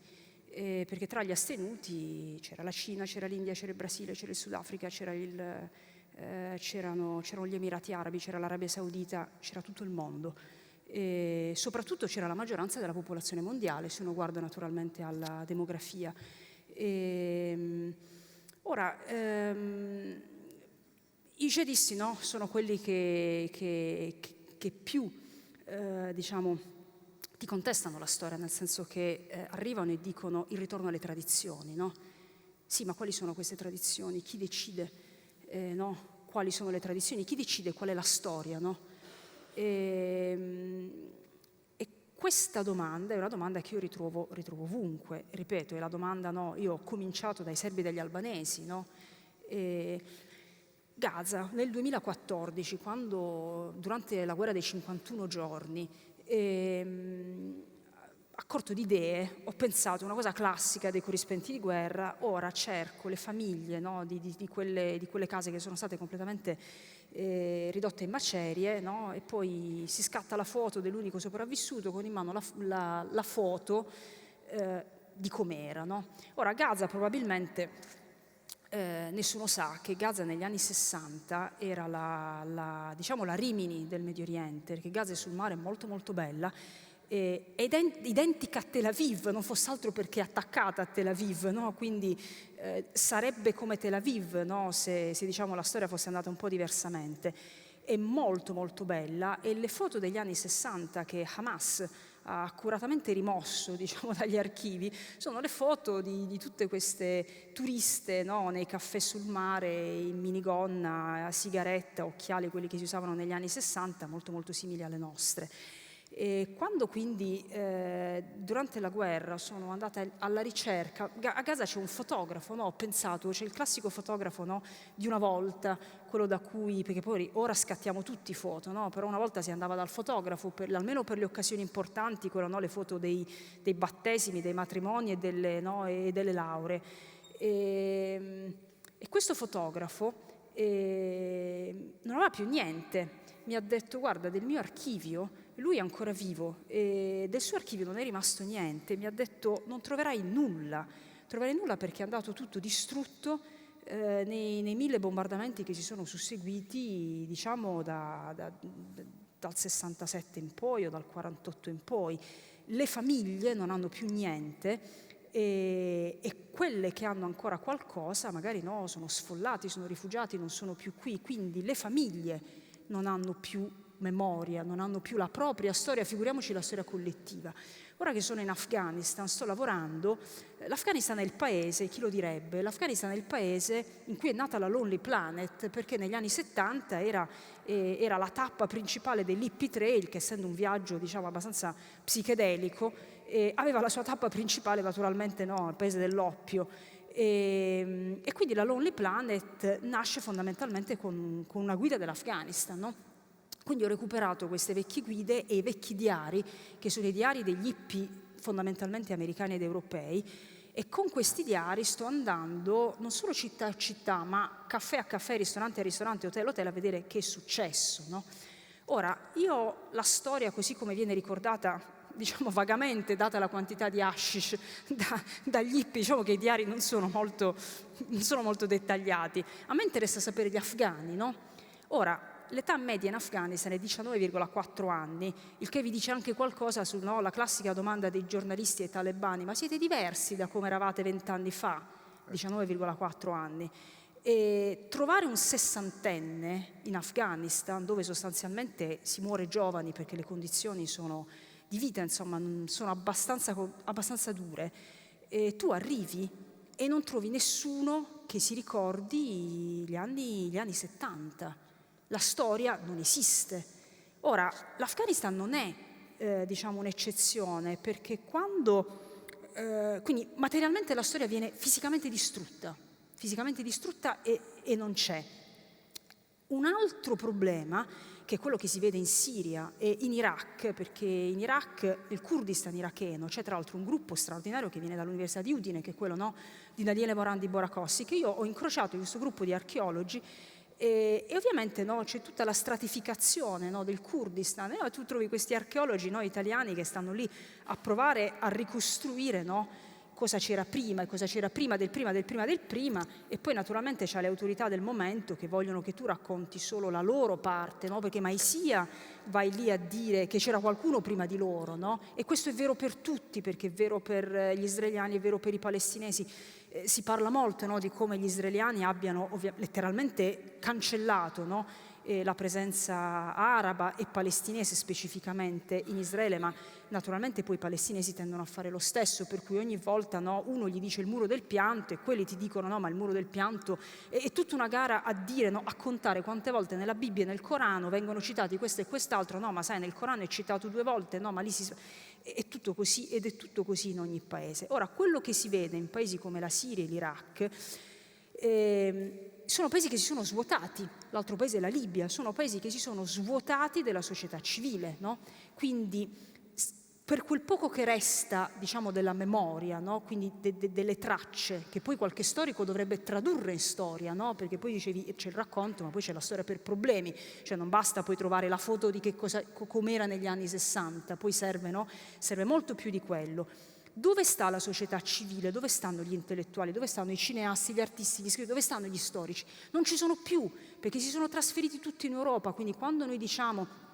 perché tra gli astenuti c'era la Cina, c'era l'India, c'era il Brasile, c'era il Sudafrica, c'erano gli Emirati Arabi, c'era l'Arabia Saudita, c'era tutto il mondo. E soprattutto c'era la maggioranza della popolazione mondiale, se uno guarda naturalmente alla demografia. Ora, i jihadisti, no, sono quelli che più, diciamo, ti contestano la storia, nel senso che arrivano e dicono il ritorno alle tradizioni, no? Sì, ma quali sono queste tradizioni? Chi decide, no? Quali sono le tradizioni? Chi decide qual è la storia, no? E questa domanda è una domanda che io ritrovo ovunque, ripeto, è la domanda, no? Io ho cominciato dai serbi e dagli albanesi, no? Gaza nel 2014, quando durante la guerra dei 51 giorni, a corto di idee, ho pensato una cosa classica dei corrispondenti di guerra: ora cerco le famiglie, no, di quelle case che sono state completamente ridotte in macerie, no, e poi si scatta la foto dell'unico sopravvissuto con in mano la foto di com'era, no? Ora, Gaza probabilmente... nessuno sa che Gaza negli anni 60 era diciamo la Rimini del Medio Oriente, perché Gaza è sul mare, molto molto bella, ed è identica a Tel Aviv, non fosse altro perché è attaccata a Tel Aviv, no? Quindi sarebbe come Tel Aviv, no? Se diciamo la storia fosse andata un po' diversamente. È molto molto bella, e le foto degli anni 60 che Hamas ha accuratamente rimosso, diciamo, dagli archivi, sono le foto di tutte queste turiste, no, nei caffè sul mare, in minigonna, a sigaretta, occhiali, quelli che si usavano negli anni 60, molto molto simili alle nostre. E quando quindi durante la guerra sono andata alla ricerca, a Gaza c'è un fotografo, no? Ho pensato, c'è il classico fotografo, no? Di una volta, quello da cui, perché poi ora scattiamo tutti foto, no? Però una volta si andava dal fotografo, almeno per le occasioni importanti, quello, no? Le foto dei battesimi, dei matrimoni e delle lauree. E questo fotografo non aveva più niente. Mi ha detto: guarda, del mio archivio, lui è ancora vivo, e del suo archivio non è rimasto niente. Mi ha detto: non troverai nulla perché è andato tutto distrutto nei 1000 bombardamenti che si sono susseguiti, diciamo, dal 67 in poi o dal 48 in poi. Le famiglie non hanno più niente, e quelle che hanno ancora qualcosa magari no, sono sfollati, sono rifugiati, non sono più qui. Quindi le famiglie non hanno più memoria, non hanno più la propria storia, figuriamoci la storia collettiva. Ora che sono in Afghanistan, sto lavorando. L'Afghanistan è il paese, chi lo direbbe, l'Afghanistan è il paese in cui è nata la Lonely Planet, perché negli anni 70 era la tappa principale dell'Hippie Trail, che essendo un viaggio, diciamo, abbastanza psichedelico, aveva la sua tappa principale naturalmente, no, al paese dell'oppio. E quindi la Lonely Planet nasce fondamentalmente con una guida dell'Afghanistan, no? Quindi ho recuperato queste vecchie guide e i vecchi diari, che sono i diari degli hippie fondamentalmente americani ed europei, e con questi diari sto andando non solo città a città, ma caffè a caffè, ristorante a ristorante, hotel a hotel, a vedere che è successo, no? Ora, io la storia così come viene ricordata, diciamo vagamente, data la quantità di hashish dagli hippie, diciamo che i diari non sono molto dettagliati. A me interessa sapere gli afghani, no? Ora, l'età media in Afghanistan è 19,4 anni, il che vi dice anche qualcosa su, no, la classica domanda dei giornalisti ai talebani: ma siete diversi da come eravate 20 anni fa? 19,4 anni. E trovare un sessantenne in Afghanistan, dove sostanzialmente si muore giovani perché le condizioni di vita, insomma, sono abbastanza dure, e tu arrivi e non trovi nessuno che si ricordi gli anni 70. La storia non esiste. Ora, l'Afghanistan non è, diciamo, un'eccezione, perché quindi materialmente la storia viene fisicamente distrutta e non c'è. Un altro problema che è quello che si vede in Siria e in Iraq, perché in Iraq, nel Kurdistan iracheno, c'è tra l'altro un gruppo straordinario che viene dall'Università di Udine, che è quello, no, di Daniele Morandi Borakossi, che io ho incrociato in questo gruppo di archeologi. E ovviamente, no, c'è tutta la stratificazione, no, del Kurdistan, e tu trovi questi archeologi, no, italiani che stanno lì a provare a ricostruire, no, cosa c'era prima e cosa c'era prima, e poi naturalmente c'è le autorità del momento che vogliono che tu racconti solo la loro parte, no? Perché mai sia vai lì a dire che c'era qualcuno prima di loro, no? E questo è vero per tutti, perché è vero per gli israeliani, è vero per i palestinesi. Si parla molto, no, di come gli israeliani abbiano letteralmente cancellato, no, la presenza araba e palestinese specificamente in Israele, ma naturalmente poi i palestinesi tendono a fare lo stesso, per cui ogni volta, no, uno gli dice il muro del pianto e quelli ti dicono no, ma il muro del pianto è tutta una gara a dire, no, a contare quante volte nella Bibbia e nel Corano vengono citati questo e quest'altro, no, ma sai, nel Corano è citato 2 volte, no, ma lì è tutto così, ed è tutto così in ogni paese. Ora, quello che si vede in paesi come la Siria e l'Iraq sono paesi che si sono svuotati, l'altro paese è la Libia, sono paesi che si sono svuotati della società civile, no? Quindi per quel poco che resta, diciamo, della memoria, no? Quindi delle tracce, che poi qualche storico dovrebbe tradurre in storia, no? Perché poi dicevi c'è il racconto, ma poi c'è la storia per problemi, cioè non basta poi trovare la foto di che cosa, com'era negli anni 60, poi serve, no? Serve molto più di quello. Dove sta la società civile? Dove stanno gli intellettuali? Dove stanno i cineasti, gli artisti, gli scrittori? Dove stanno gli storici? Non ci sono più, perché si sono trasferiti tutti in Europa, quindi quando noi diciamo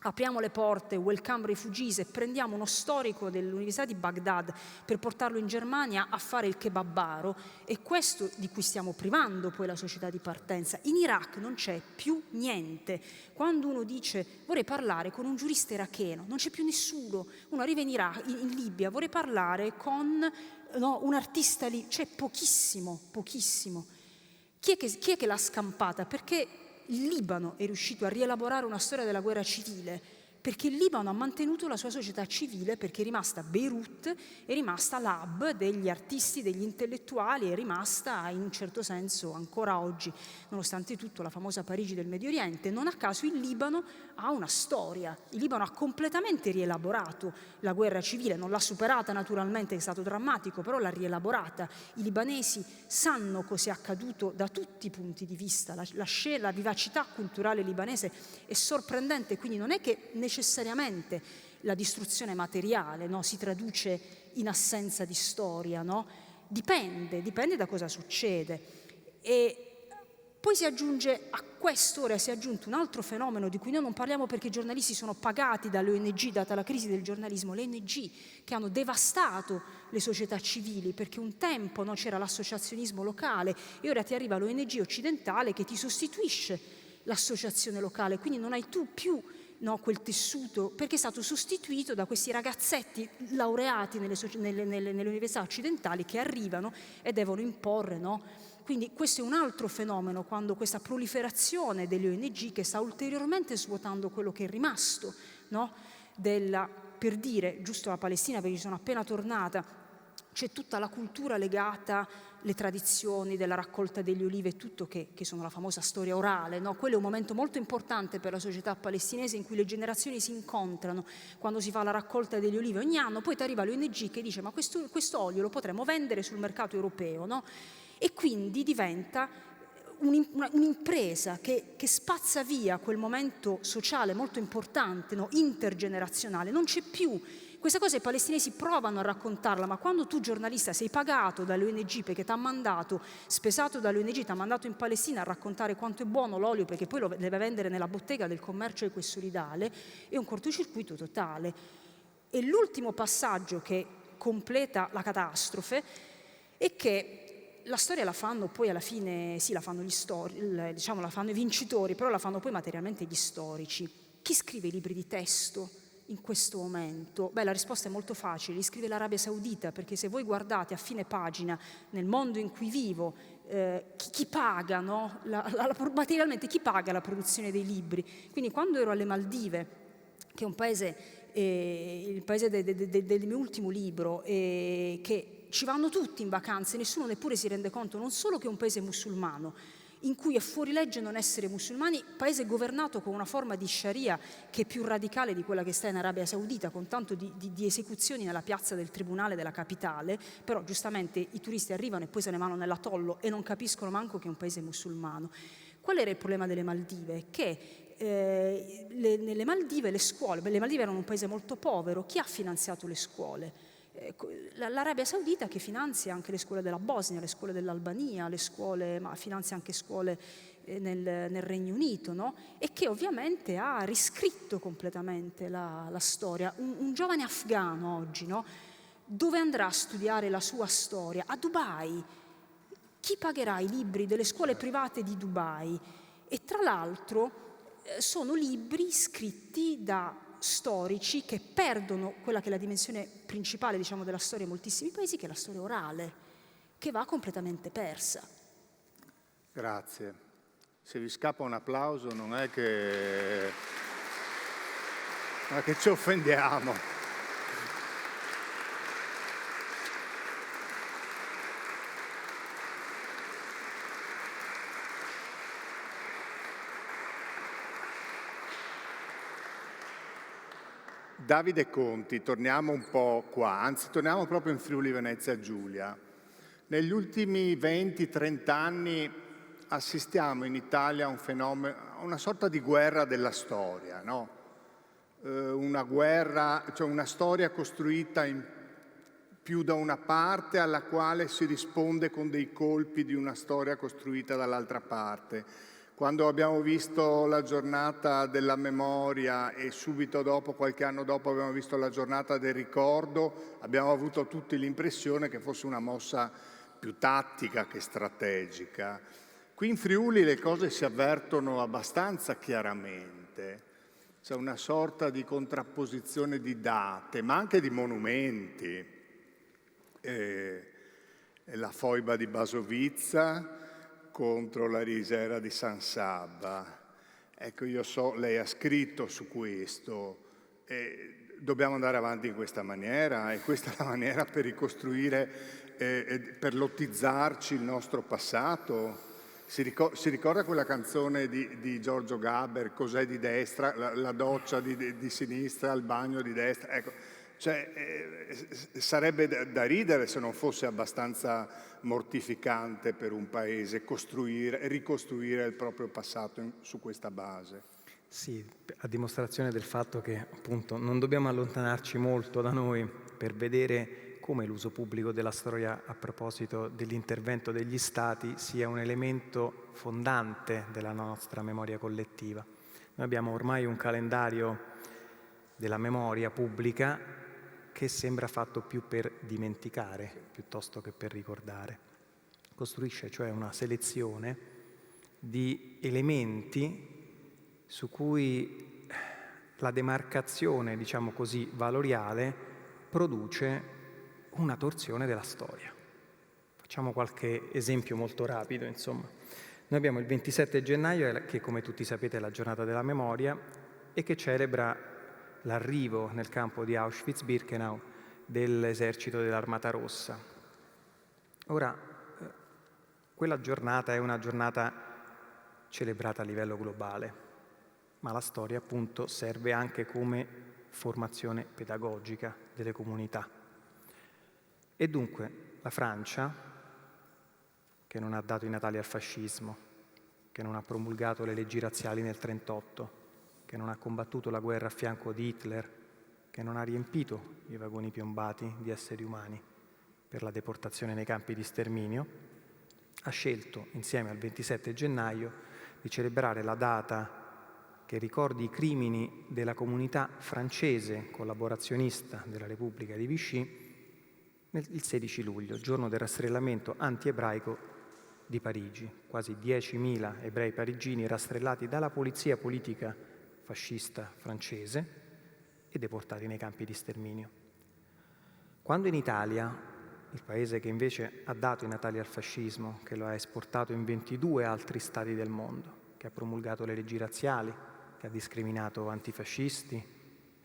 apriamo le porte, welcome refugees, e prendiamo uno storico dell'Università di Baghdad per portarlo in Germania a fare il kebabaro, è questo di cui stiamo privando poi la società di partenza. In Iraq non c'è più niente. Quando uno dice vorrei parlare con un giurista iracheno, non c'è più nessuno. Uno arriva in Iraq, in Libia, vorrei parlare con, no, un artista lì, c'è pochissimo, pochissimo. Chi è che l'ha scampata? Perché il Libano è riuscito a rielaborare una storia della guerra civile, perché il Libano ha mantenuto la sua società civile, perché è rimasta Beirut, è rimasta l'hub degli artisti, degli intellettuali, è rimasta in un certo senso ancora oggi, nonostante tutto, la famosa Parigi del Medio Oriente. Non a caso il Libano ha una storia, il Libano ha completamente rielaborato la guerra civile, non l'ha superata naturalmente, è stato drammatico, però l'ha rielaborata. I libanesi sanno cos'è accaduto da tutti i punti di vista, la vivacità culturale libanese è sorprendente, quindi non è che necessariamente la distruzione materiale, no, si traduce in assenza di storia, no? Dipende da cosa succede. E poi si aggiunge a quest'ora, si è aggiunto un altro fenomeno di cui noi non parliamo perché i giornalisti sono pagati dalle ONG, data la crisi del giornalismo, le ONG che hanno devastato le società civili, perché un tempo, no, c'era l'associazionismo locale e ora ti arriva l'ONG occidentale che ti sostituisce l'associazione locale, quindi non hai tu più, no, quel tessuto, perché è stato sostituito da questi ragazzetti laureati nelle università occidentali che arrivano e devono imporre, no? Quindi questo è un altro fenomeno, quando questa proliferazione delle ONG che sta ulteriormente svuotando quello che è rimasto, no? Per dire, giusto la Palestina, perché ci sono appena tornata, c'è tutta la cultura legata, le tradizioni della raccolta degli olivi e tutto, che sono la famosa storia orale, no? Quello è un momento molto importante per la società palestinese in cui le generazioni si incontrano quando si fa la raccolta degli olivi ogni anno, poi ti arriva l'ONG che dice ma questo olio lo potremmo vendere sul mercato europeo, no? E quindi diventa un'impresa che spazza via quel momento sociale molto importante, no? Intergenerazionale, non c'è più. Questa cosa i palestinesi provano a raccontarla, ma quando tu giornalista sei pagato dalle ONG perché ti ha mandato, spesato dalle ONG, ti ha mandato in Palestina a raccontare quanto è buono l'olio perché poi lo deve vendere nella bottega del commercio equesolidale, è un cortocircuito totale. E l'ultimo passaggio che completa la catastrofe è che la storia la fanno poi alla fine, sì, la fanno gli storici, diciamo la fanno i vincitori, però la fanno poi materialmente gli storici. Chi scrive i libri di testo in questo momento? Beh, la risposta è molto facile, li scrive l'Arabia Saudita, perché se voi guardate a fine pagina nel mondo in cui vivo, chi paga, no? Materialmente chi paga la produzione dei libri? Quindi quando ero alle Maldive, che è un paese, il paese del mio ultimo libro, che ci vanno tutti in vacanze, nessuno neppure si rende conto non solo che è un paese musulmano, in cui è fuori legge non essere musulmani, paese governato con una forma di Sharia che è più radicale di quella che sta in Arabia Saudita, con tanto di esecuzioni nella piazza del tribunale della capitale, però giustamente i turisti arrivano e poi se ne vanno nell'atollo e non capiscono manco che è un paese musulmano. Qual era il problema delle Maldive? Che nelle Maldive le Maldive erano un paese molto povero. Chi ha finanziato le scuole? L'Arabia Saudita, che finanzia anche le scuole della Bosnia, le scuole dell'Albania, ma finanzia anche scuole nel Regno Unito, no? E che ovviamente ha riscritto completamente la storia. Un giovane afghano oggi, no? Dove andrà a studiare la sua storia? A Dubai. Chi pagherà i libri delle scuole private di Dubai? E tra l'altro sono libri scritti da storici che perdono quella che è la dimensione principale, diciamo, della storia in moltissimi paesi, che è la storia orale, che va completamente persa. Grazie. Se vi scappa un applauso non è che ci offendiamo. Davide Conti, torniamo un po' qua, anzi torniamo proprio in Friuli Venezia Giulia. Negli ultimi 20-30 anni assistiamo in Italia a un fenomeno, a una sorta di guerra della storia, no? Una guerra, cioè una storia costruita più da una parte alla quale si risponde con dei colpi di una storia costruita dall'altra parte. Quando abbiamo visto la giornata della memoria e subito dopo, qualche anno dopo, abbiamo visto la giornata del ricordo, abbiamo avuto tutti l'impressione che fosse una mossa più tattica che strategica. Qui in Friuli le cose si avvertono abbastanza chiaramente. C'è una sorta di contrapposizione di date, ma anche di monumenti. La foiba di Basovizza contro la risera di San Sabba. Ecco, io so, lei ha scritto su questo, dobbiamo andare avanti in questa maniera, e questa è la maniera per ricostruire, per lottizzarci il nostro passato. Si ricorda quella canzone di Giorgio Gaber, Cos'è di destra, la doccia di sinistra, il bagno di destra, ecco. Cioè, sarebbe da ridere se non fosse abbastanza mortificante per un paese ricostruire il proprio passato su questa base. Sì, a dimostrazione del fatto che appunto non dobbiamo allontanarci molto da noi per vedere come l'uso pubblico della storia a proposito dell'intervento degli Stati sia un elemento fondante della nostra memoria collettiva. Noi abbiamo ormai un calendario della memoria pubblica che sembra fatto più per dimenticare piuttosto che per ricordare. Costruisce cioè una selezione di elementi su cui la demarcazione, diciamo così, valoriale produce una torsione della storia. Facciamo qualche esempio molto rapido, insomma. Noi abbiamo il 27 gennaio, che come tutti sapete è la giornata della memoria e che celebra l'arrivo nel campo di Auschwitz-Birkenau dell'esercito dell'Armata Rossa. Ora, quella giornata è una giornata celebrata a livello globale, ma la storia appunto serve anche come formazione pedagogica delle comunità. E dunque la Francia, che non ha dato i natali al fascismo, che non ha promulgato le leggi razziali nel 1938, che non ha combattuto la guerra a fianco di Hitler, che non ha riempito i vagoni piombati di esseri umani per la deportazione nei campi di sterminio, ha scelto, insieme al 27 gennaio, di celebrare la data che ricordi i crimini della comunità francese collaborazionista della Repubblica di Vichy il 16 luglio, giorno del rastrellamento anti-ebraico di Parigi. Quasi 10.000 ebrei parigini rastrellati dalla polizia politica fascista francese e deportati nei campi di sterminio. Quando in Italia, il paese che invece ha dato i natali al fascismo, che lo ha esportato in 22 altri stati del mondo, che ha promulgato le leggi razziali, che ha discriminato antifascisti,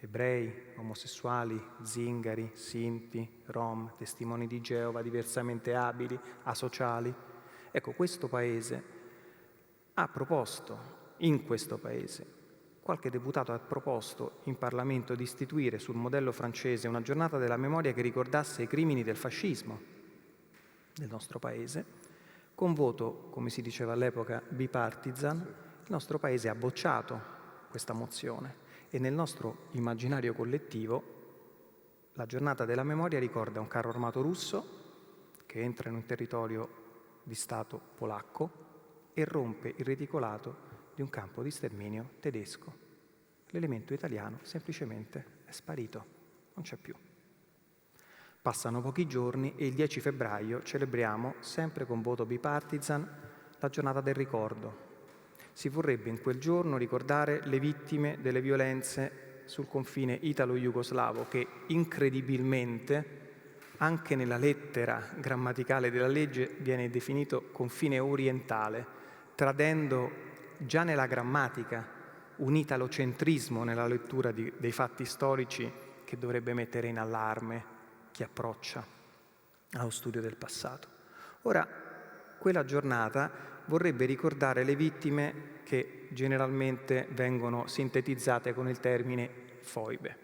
ebrei, omosessuali, zingari, sinti, rom, testimoni di Geova, diversamente abili, asociali. Ecco, questo paese ha proposto in questo paese, qualche deputato ha proposto in Parlamento di istituire sul modello francese una giornata della memoria che ricordasse i crimini del fascismo del nostro paese, con voto, come si diceva all'epoca, bipartisan. Il nostro paese ha bocciato questa mozione e nel nostro immaginario collettivo la giornata della memoria ricorda un carro armato russo che entra in un territorio di Stato polacco e rompe il reticolato di un campo di sterminio tedesco. L'elemento italiano semplicemente è sparito, non c'è più. Passano pochi giorni e il 10 febbraio celebriamo, sempre con voto bipartisan, la giornata del ricordo. Si vorrebbe in quel giorno ricordare le vittime delle violenze sul confine italo-jugoslavo che incredibilmente, anche nella lettera grammaticale della legge, viene definito confine orientale, tradendo già nella grammatica un italocentrismo nella lettura dei fatti storici che dovrebbe mettere in allarme chi approccia allo studio del passato. Ora, quella giornata vorrebbe ricordare le vittime che generalmente vengono sintetizzate con il termine foibe.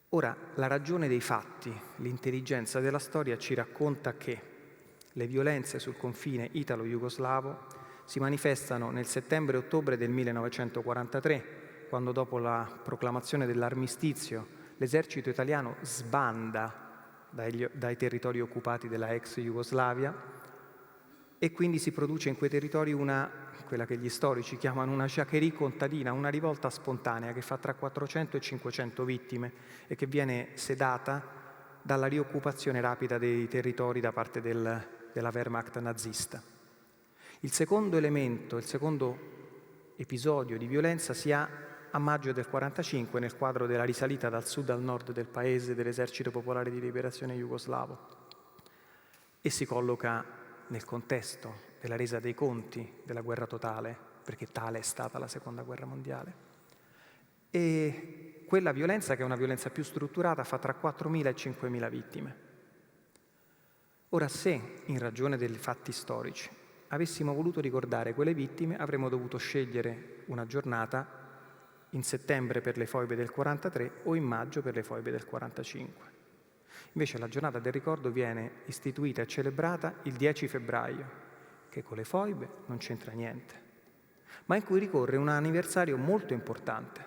Ora, la ragione dei fatti, l'intelligenza della storia ci racconta che le violenze sul confine italo-jugoslavo si manifestano nel settembre-ottobre del 1943, quando dopo la proclamazione dell'armistizio l'esercito italiano sbanda dai territori occupati della ex Jugoslavia e quindi si produce in quei territori quella che gli storici chiamano una jacquerie contadina, una rivolta spontanea che fa tra 400 e 500 vittime e che viene sedata dalla rioccupazione rapida dei territori da parte della Wehrmacht nazista. Il secondo elemento, il secondo episodio di violenza si ha a maggio del 1945 nel quadro della risalita dal sud al nord del paese dell'Esercito Popolare di Liberazione Jugoslavo e si colloca nel contesto della resa dei conti della guerra totale, perché tale è stata la Seconda Guerra Mondiale. E quella violenza, che è una violenza più strutturata, fa tra 4.000 e 5.000 vittime. Ora, se, in ragione dei fatti storici, avessimo voluto ricordare quelle vittime, avremmo dovuto scegliere una giornata in settembre per le foibe del 43 o in maggio per le foibe del 45. Invece la giornata del ricordo viene istituita e celebrata il 10 febbraio, che con le foibe non c'entra niente, ma in cui ricorre un anniversario molto importante.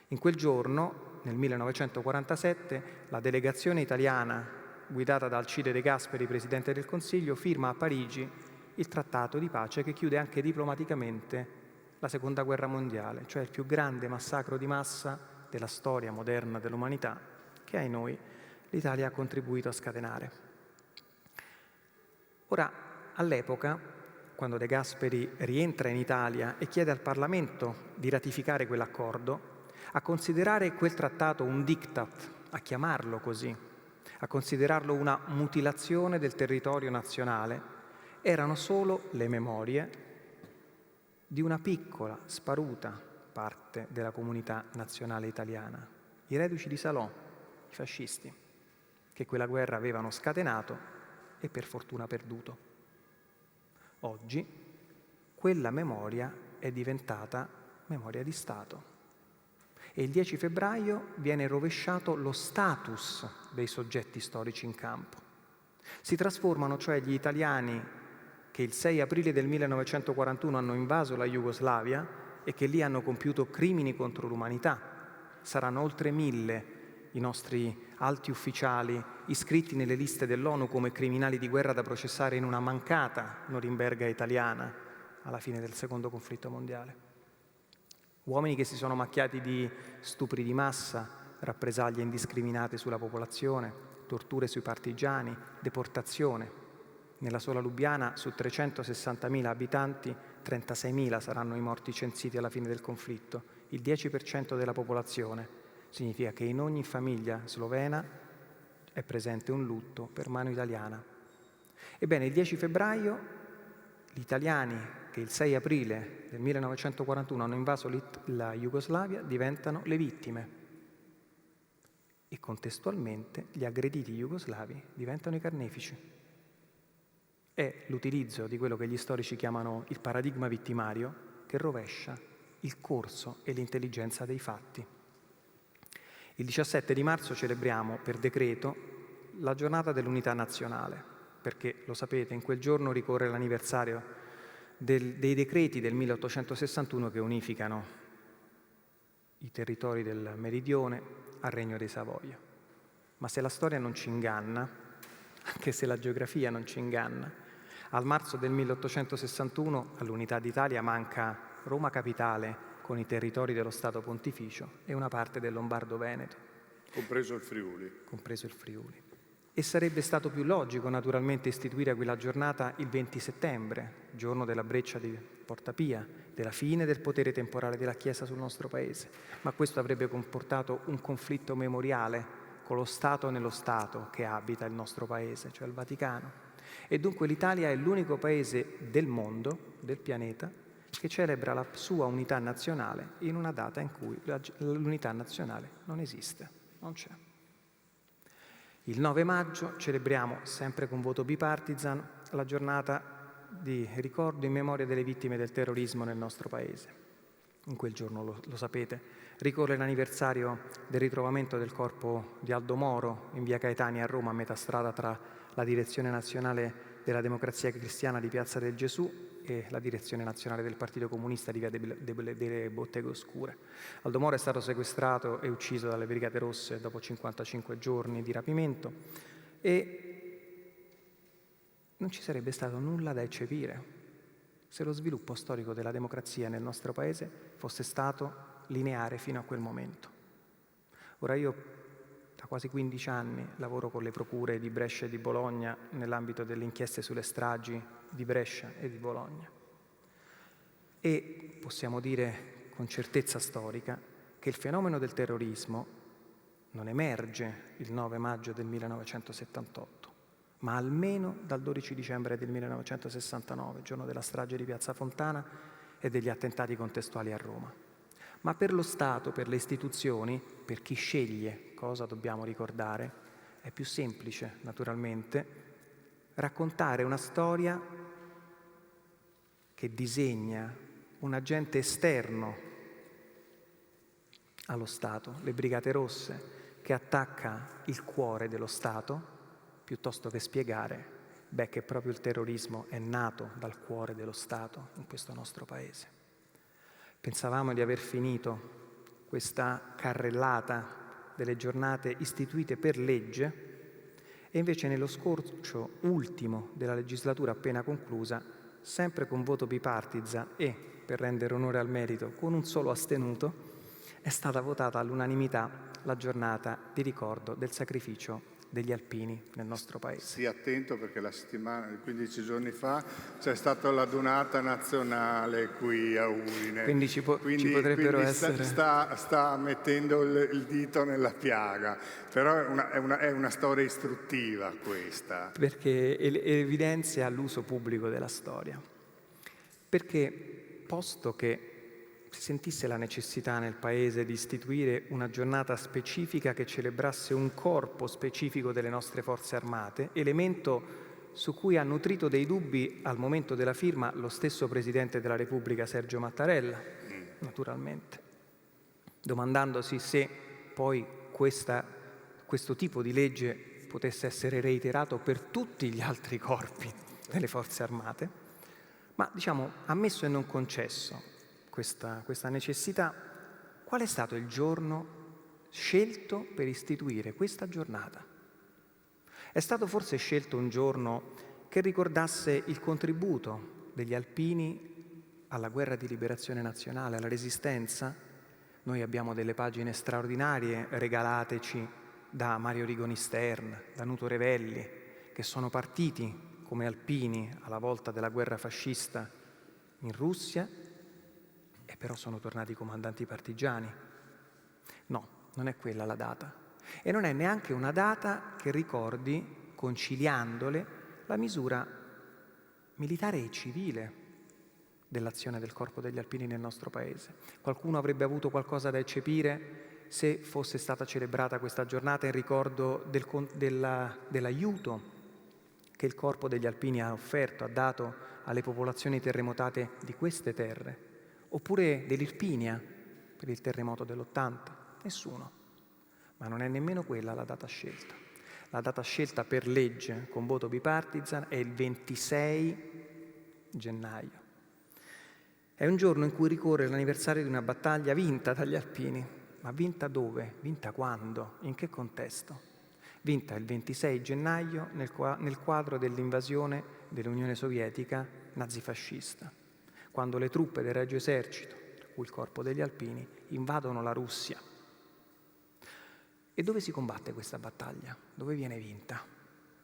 In quel giorno, nel 1947, la delegazione italiana, guidata da Alcide De Gasperi, Presidente del Consiglio, firma a Parigi il trattato di pace che chiude anche diplomaticamente la Seconda Guerra Mondiale, cioè il più grande massacro di massa della storia moderna dell'umanità, che ai noi l'Italia ha contribuito a scatenare. Ora, all'epoca, quando De Gasperi rientra in Italia e chiede al Parlamento di ratificare quell'accordo, a considerare quel trattato un diktat, a chiamarlo così, a considerarlo una mutilazione del territorio nazionale, erano solo le memorie di una piccola, sparuta parte della comunità nazionale italiana, i reduci di Salò, i fascisti, che quella guerra avevano scatenato e per fortuna perduto. Oggi quella memoria è diventata memoria di Stato e il 10 febbraio viene rovesciato lo status dei soggetti storici in campo. Si trasformano cioè gli italiani che il 6 aprile del 1941 hanno invaso la Jugoslavia e che lì hanno compiuto crimini contro l'umanità. Saranno oltre 1.000 i nostri alti ufficiali iscritti nelle liste dell'ONU come criminali di guerra da processare in una mancata Norimberga italiana alla fine del secondo conflitto mondiale. Uomini che si sono macchiati di stupri di massa, rappresaglie indiscriminate sulla popolazione, torture sui partigiani, deportazione. Nella sola Lubiana, su 360.000 abitanti, 36.000 saranno i morti censiti alla fine del conflitto, il 10% della popolazione. Significa che in ogni famiglia slovena è presente un lutto per mano italiana. Ebbene, il 10 febbraio gli italiani che il 6 aprile del 1941 hanno invaso la Jugoslavia diventano le vittime e contestualmente gli aggrediti jugoslavi diventano i carnefici. è l'utilizzo di quello che gli storici chiamano il paradigma vittimario, che rovescia il corso e l'intelligenza dei fatti. Il 17 di marzo celebriamo per decreto la giornata dell'unità nazionale, perché, lo sapete, in quel giorno ricorre l'anniversario dei decreti del 1861 che unificano i territori del Meridione al Regno dei Savoia. Ma se la storia non ci inganna, anche se la geografia non ci inganna, al marzo del 1861 all'Unità d'Italia manca Roma Capitale con i territori dello Stato Pontificio e una parte del Lombardo-Veneto. Compreso il Friuli. Compreso il Friuli. E sarebbe stato più logico naturalmente istituire quella giornata il 20 settembre, giorno della breccia di Porta Pia, della fine del potere temporale della Chiesa sul nostro paese. Ma questo avrebbe comportato un conflitto memoriale con lo Stato nello Stato che abita il nostro paese, cioè il Vaticano. E dunque l'Italia è l'unico paese del mondo, del pianeta, che celebra la sua unità nazionale in una data in cui l'unità nazionale non esiste, non c'è. Il 9 maggio celebriamo, sempre con voto bipartisan, la giornata di ricordo in memoria delle vittime del terrorismo nel nostro paese. In quel giorno, lo sapete, ricorre l'anniversario del ritrovamento del corpo di Aldo Moro in via Caetani a Roma, a metà strada tra la Direzione Nazionale della Democrazia Cristiana di Piazza del Gesù e la Direzione Nazionale del Partito Comunista di via delle Botteghe Oscure. Aldo Moro è stato sequestrato e ucciso dalle Brigate Rosse dopo 55 giorni di rapimento e non ci sarebbe stato nulla da eccepire se lo sviluppo storico della democrazia nel nostro paese fosse stato lineare fino a quel momento. Ora io da quasi 15 anni lavoro con le procure di Brescia e di Bologna nell'ambito delle inchieste sulle stragi di Brescia e di Bologna. E possiamo dire con certezza storica che il fenomeno del terrorismo non emerge il 9 maggio del 1978, ma almeno dal 12 dicembre del 1969, giorno della strage di Piazza Fontana e degli attentati contestuali a Roma. Ma per lo Stato, per le istituzioni, per chi sceglie cosa dobbiamo ricordare, è più semplice, naturalmente, raccontare una storia che disegna un agente esterno allo Stato, le Brigate Rosse, che attacca il cuore dello Stato, piuttosto che spiegare che proprio il terrorismo è nato dal cuore dello Stato in questo nostro paese. Pensavamo di aver finito questa carrellata delle giornate istituite per legge e invece nello scorcio ultimo della legislatura appena conclusa, sempre con voto bipartisan e, per rendere onore al merito, con un solo astenuto, è stata votata all'unanimità la giornata di ricordo del sacrificio degli alpini nel nostro paese. Sii attento perché la settimana, 15 giorni fa, c'è stata la donata nazionale qui a Udine. Quindi ci potrebbero essere... Sta mettendo il dito nella piaga, però è una storia istruttiva questa. Perché evidenzia l'uso pubblico della storia. Perché, posto che si sentisse la necessità nel Paese di istituire una giornata specifica che celebrasse un corpo specifico delle nostre forze armate, elemento su cui ha nutrito dei dubbi al momento della firma lo stesso Presidente della Repubblica Sergio Mattarella, naturalmente, domandandosi se poi questo tipo di legge potesse essere reiterato per tutti gli altri corpi delle forze armate, ma diciamo ammesso e non concesso questa necessità, qual è stato il giorno scelto per istituire questa giornata? È stato forse scelto un giorno che ricordasse il contributo degli alpini alla guerra di liberazione nazionale, alla resistenza? Noi abbiamo delle pagine straordinarie regalateci da Mario Rigoni Stern, da Nuto Revelli, che sono partiti come alpini alla volta della guerra fascista in Russia e però sono tornati comandanti partigiani. No, non è quella la data. E non è neanche una data che ricordi, conciliandole, la misura militare e civile dell'azione del Corpo degli Alpini nel nostro paese. Qualcuno avrebbe avuto qualcosa da eccepire se fosse stata celebrata questa giornata in ricordo dell'aiuto che il corpo degli alpini ha offerto, ha dato alle popolazioni terremotate di queste terre, oppure dell'Irpinia per il terremoto dell'80? Nessuno. Ma non è nemmeno quella la data scelta. La data scelta per legge con voto bipartisan è il 26 gennaio. È un giorno in cui ricorre l'anniversario di una battaglia vinta dagli alpini. Ma vinta dove? Vinta quando? In che contesto? Vinta il 26 gennaio nel quadro dell'invasione dell'Unione Sovietica nazifascista, quando le truppe del Regio Esercito, tra cui il corpo degli alpini, invadono la Russia. E dove si combatte questa battaglia? Dove viene vinta?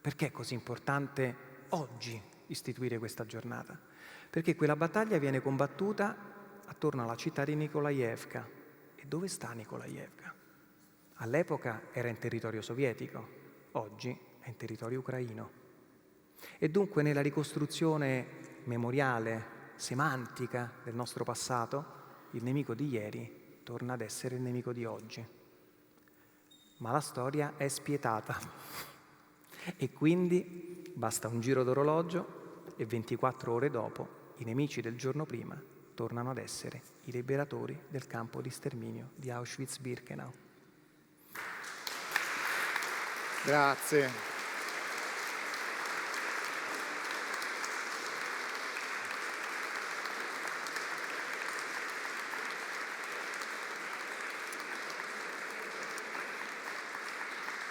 Perché è così importante oggi istituire questa giornata? Perché quella battaglia viene combattuta attorno alla città di Nikolaevka. E dove sta Nikolaevka? All'epoca era in territorio sovietico, oggi è in territorio ucraino. E dunque nella ricostruzione memoriale, semantica del nostro passato, il nemico di ieri torna ad essere il nemico di oggi. Ma la storia è spietata e quindi basta un giro d'orologio e 24 ore dopo i nemici del giorno prima tornano ad essere i liberatori del campo di sterminio di Auschwitz-Birkenau. Grazie.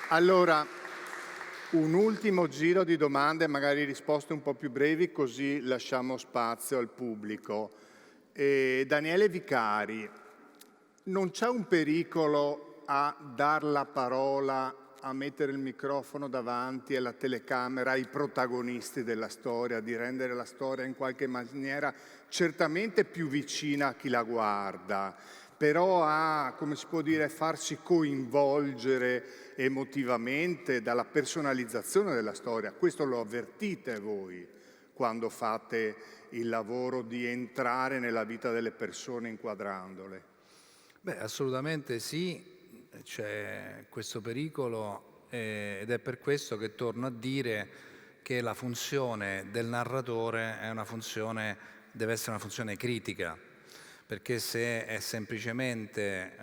Allora, un ultimo giro di domande, magari risposte un po' più brevi, così lasciamo spazio al pubblico. Daniele Vicari, non c'è un pericolo a dar la parola, a mettere il microfono davanti alla telecamera ai protagonisti della storia, di rendere la storia in qualche maniera certamente più vicina a chi la guarda, però a, come si può dire, farsi coinvolgere emotivamente dalla personalizzazione della storia? Questo lo avvertite voi quando fate il lavoro di entrare nella vita delle persone inquadrandole? Beh, assolutamente sì, c'è questo pericolo ed è per questo che torno a dire che la funzione del narratore è una funzione, deve essere una funzione critica, perché se è semplicemente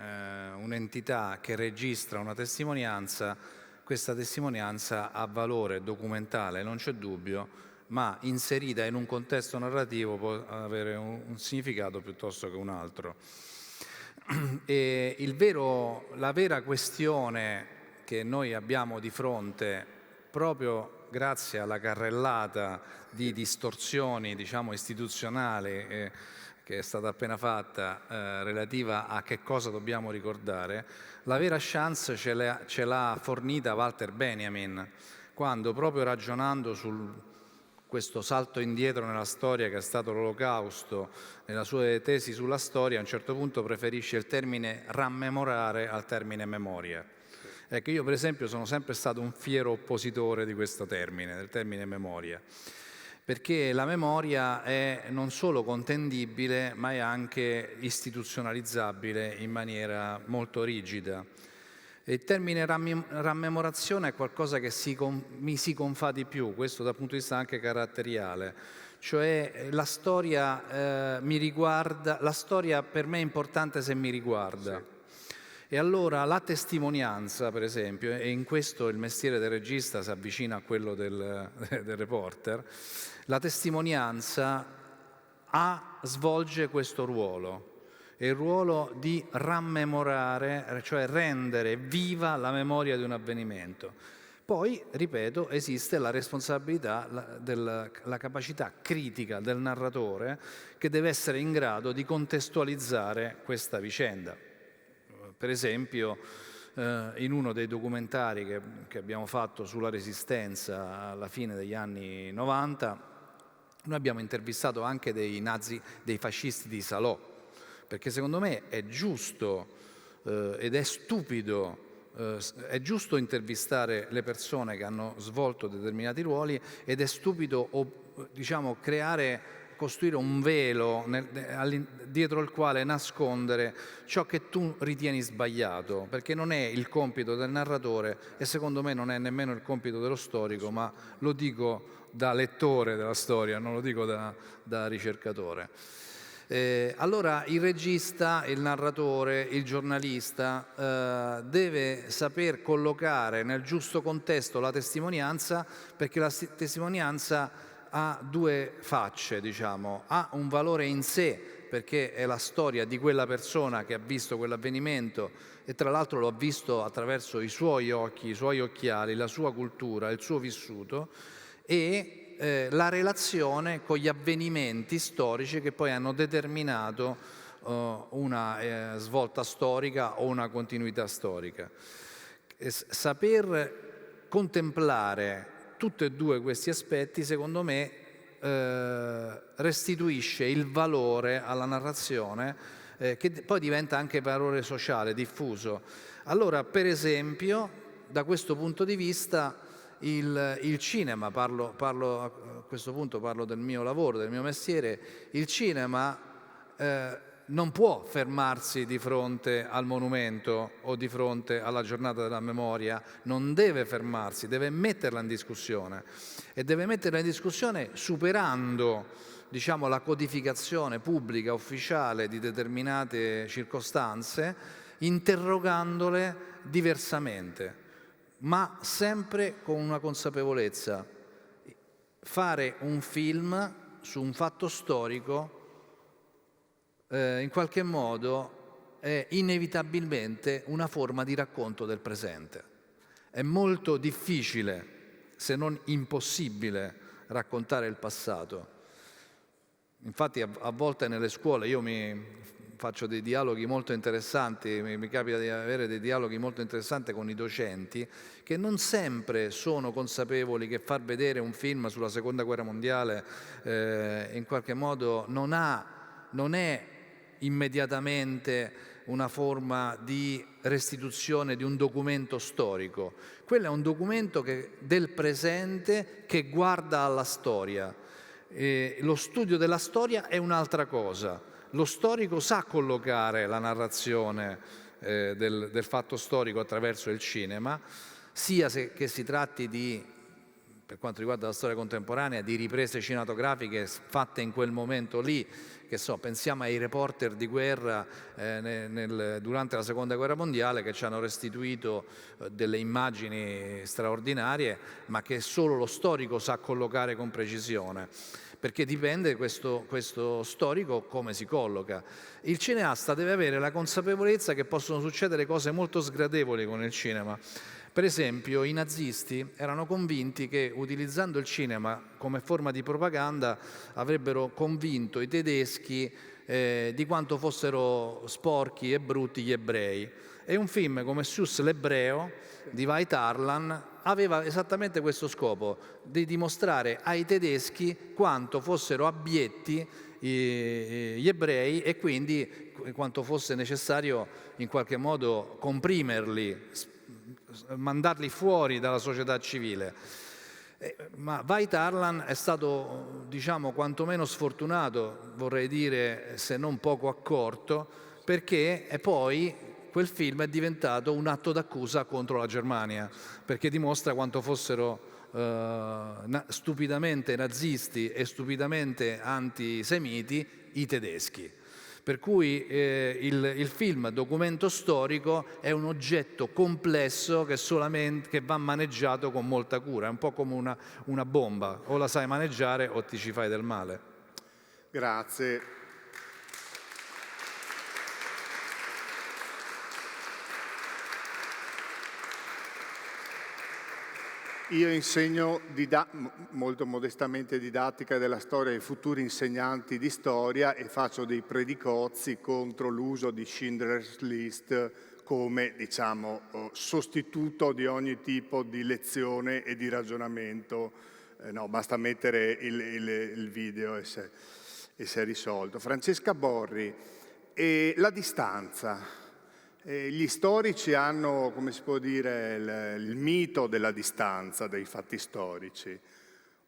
un'entità che registra una testimonianza, questa testimonianza ha valore documentale, non c'è dubbio, ma inserita in un contesto narrativo può avere un significato piuttosto che un altro. E la vera questione che noi abbiamo di fronte, proprio grazie alla carrellata di distorsioni, diciamo, istituzionali che è stata appena fatta relativa a che cosa dobbiamo ricordare, la vera chance ce l'ha fornita Walter Benjamin, quando proprio ragionando su questo salto indietro nella storia che è stato l'Olocausto, nella sua tesi sulla storia, a un certo punto preferisce il termine rammemorare al termine memoria. Ecco, io per esempio sono sempre stato un fiero oppositore di questo termine, del termine memoria, perché la memoria è non solo contendibile, ma è anche istituzionalizzabile in maniera molto rigida. Il termine rammemorazione è qualcosa che mi si confà di più, questo dal punto di vista anche caratteriale, cioè la storia mi riguarda, la storia per me è importante se mi riguarda. Sì. E allora la testimonianza, per esempio, e in questo il mestiere del regista si avvicina a quello del reporter, la testimonianza svolge questo ruolo. È il ruolo di rammemorare, cioè rendere viva la memoria di un avvenimento. Poi, ripeto, esiste la responsabilità, la capacità critica del narratore che deve essere in grado di contestualizzare questa vicenda. Per esempio, in uno dei documentari che abbiamo fatto sulla Resistenza alla fine degli anni 90, noi abbiamo intervistato anche dei fascisti di Salò, perché secondo me è giusto ed è stupido, è giusto intervistare le persone che hanno svolto determinati ruoli ed è stupido, diciamo, creare costruire un velo dietro il quale nascondere ciò che tu ritieni sbagliato, perché non è il compito del narratore e secondo me non è nemmeno il compito dello storico, ma lo dico da lettore della storia, non lo dico da ricercatore. Allora il regista, il narratore, il giornalista deve saper collocare nel giusto contesto la testimonianza, perché la testimonianza ha due facce, diciamo, ha un valore in sé perché è la storia di quella persona che ha visto quell'avvenimento e tra l'altro lo ha visto attraverso i suoi occhi, i suoi occhiali, la sua cultura, il suo vissuto, e la relazione con gli avvenimenti storici che poi hanno determinato una svolta storica o una continuità storica. Saper contemplare tutti e due questi aspetti, secondo me, restituisce il valore alla narrazione che poi diventa anche valore sociale, diffuso. Allora, per esempio, da questo punto di vista, il cinema, a questo punto parlo del mio lavoro, del mio mestiere, il cinema non può fermarsi di fronte al monumento o di fronte alla giornata della memoria, non deve fermarsi, deve metterla in discussione e deve metterla in discussione superando, diciamo, la codificazione pubblica, ufficiale di determinate circostanze, interrogandole diversamente, ma sempre con una consapevolezza. Fare un film su un fatto storico in qualche modo è inevitabilmente una forma di racconto del presente. È molto difficile, se non impossibile, raccontare il passato. Infatti a volte nelle scuole io faccio dei dialoghi molto interessanti, mi capita di avere dei dialoghi molto interessanti con i docenti che non sempre sono consapevoli che far vedere un film sulla Seconda Guerra Mondiale in qualche modo non è immediatamente una forma di restituzione di un documento storico. Quello è un documento del presente che guarda alla storia. Lo studio della storia è un'altra cosa. Lo storico sa collocare la narrazione del fatto storico attraverso il cinema, sia che si tratti di, per quanto riguarda la storia contemporanea, di riprese cinematografiche fatte in quel momento lì, che pensiamo ai reporter di guerra durante la Seconda Guerra Mondiale che ci hanno restituito delle immagini straordinarie, ma che solo lo storico sa collocare con precisione, perché dipende questo storico come si colloca. Il cineasta deve avere la consapevolezza che possono succedere cose molto sgradevoli con il cinema. Per esempio, i nazisti erano convinti che utilizzando il cinema come forma di propaganda avrebbero convinto i tedeschi di quanto fossero sporchi e brutti gli ebrei. E un film come Sus l'ebreo di Veit Harlan aveva esattamente questo scopo, di dimostrare ai tedeschi quanto fossero abietti gli ebrei e quindi quanto fosse necessario in qualche modo comprimerli, mandarli fuori dalla società civile. Ma Veit Harlan è stato, diciamo, quantomeno sfortunato, vorrei dire, se non poco accorto, perché poi quel film è diventato un atto d'accusa contro la Germania, perché dimostra quanto fossero stupidamente nazisti e stupidamente antisemiti i tedeschi. Per cui il film documento storico è un oggetto complesso che va maneggiato con molta cura, è un po' come una bomba, o la sai maneggiare o ti ci fai del male. Grazie. Io insegno molto modestamente didattica della storia ai futuri insegnanti di storia e faccio dei predicozzi contro l'uso di Schindler's List come, diciamo, sostituto di ogni tipo di lezione e di ragionamento. No, basta mettere il video e si è risolto. Francesca Borri, la distanza. Gli storici hanno, come si può dire, il mito della distanza dei fatti storici.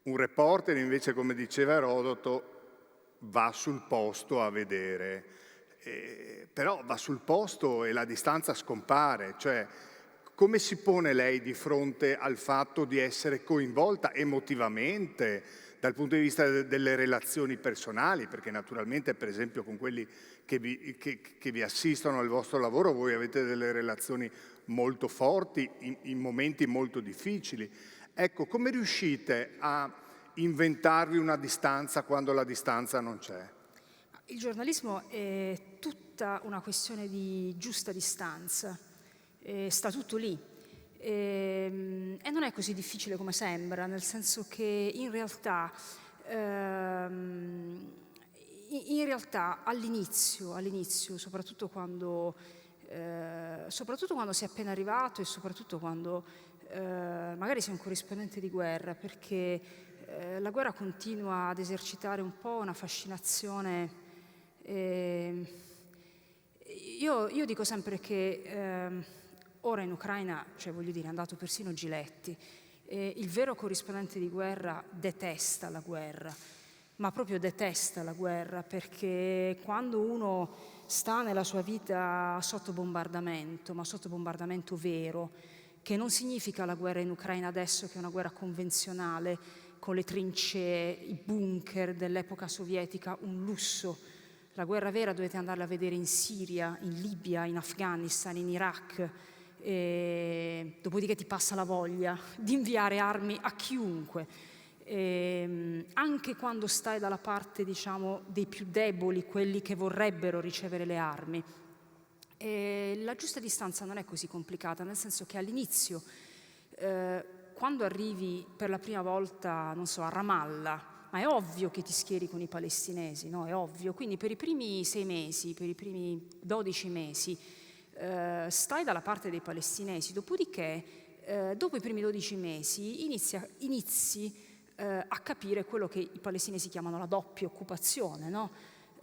Un reporter invece, come diceva Erodoto, va sul posto a vedere, però va sul posto e la distanza scompare, cioè come si pone lei di fronte al fatto di essere coinvolta emotivamente dal punto di vista delle relazioni personali, perché naturalmente per esempio con quelli che vi assistono al vostro lavoro voi avete delle relazioni molto forti in momenti molto difficili. Ecco, come riuscite a inventarvi una distanza quando la distanza non c'è? Il giornalismo è tutta una questione di giusta distanza, sta tutto lì. E non è così difficile come sembra, nel senso che in realtà all'inizio, soprattutto quando sei appena arrivato e soprattutto quando magari sei un corrispondente di guerra, perché la guerra continua ad esercitare un po' una fascinazione. Io dico sempre che ora in Ucraina, cioè voglio dire, è andato persino Giletti. Il vero corrispondente di guerra detesta la guerra, ma proprio detesta la guerra, perché quando uno sta nella sua vita sotto bombardamento, ma sotto bombardamento vero, che non significa la guerra in Ucraina adesso, che è una guerra convenzionale, con le trincee, i bunker dell'epoca sovietica, un lusso. La guerra vera dovete andarla a vedere in Siria, in Libia, in Afghanistan, in Iraq. Dopodiché ti passa la voglia di inviare armi a chiunque, anche quando stai dalla parte, diciamo, dei più deboli, quelli che vorrebbero ricevere le armi. La giusta distanza non è così complicata, nel senso che all'inizio, quando arrivi per la prima volta, non so, a Ramallah, ma è ovvio che ti schieri con i palestinesi, no? È ovvio. Quindi per i primi 6 mesi, per i primi 12 mesi, stai dalla parte dei palestinesi, dopodiché dopo i primi 12 mesi inizi a capire quello che i palestinesi chiamano la doppia occupazione, no?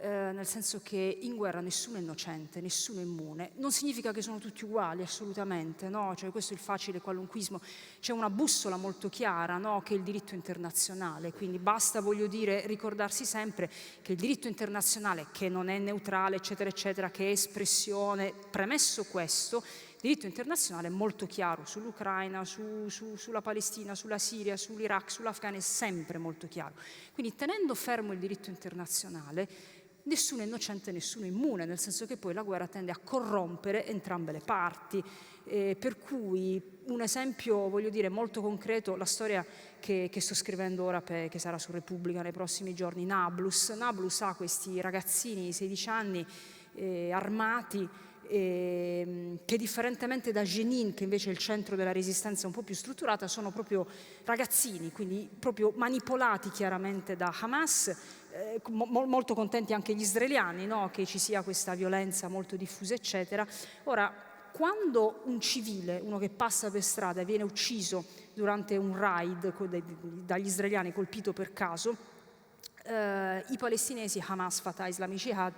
Nel senso che in guerra nessuno è innocente, nessuno è immune. Non significa che sono tutti uguali, assolutamente, no? Cioè, questo è il facile qualunquismo. C'è una bussola molto chiara, no? Che è il diritto internazionale, quindi basta, voglio dire, ricordarsi sempre che il diritto internazionale, che non è neutrale, eccetera, eccetera, che è espressione, premesso questo, il diritto internazionale è molto chiaro sull'Ucraina, sulla Palestina, sulla Siria, sull'Iraq, sull'Afghanistan, è sempre molto chiaro. Quindi tenendo fermo il diritto internazionale, nessuno è innocente, nessuno è immune, nel senso che poi la guerra tende a corrompere entrambe le parti. Per cui un esempio, voglio dire, molto concreto, la storia che sto scrivendo ora, che sarà su Repubblica nei prossimi giorni, Nablus. Nablus ha questi ragazzini di 16 anni armati, che differentemente da Jenin, che invece è il centro della resistenza un po' più strutturata, sono proprio ragazzini, quindi proprio manipolati chiaramente da Hamas. Molto contenti anche gli israeliani, no? Che ci sia questa violenza molto diffusa, eccetera. Ora, quando un civile, uno che passa per strada, viene ucciso durante un raid dagli israeliani, colpito per caso, i palestinesi, Hamas, Fatah, Islamic Jihad,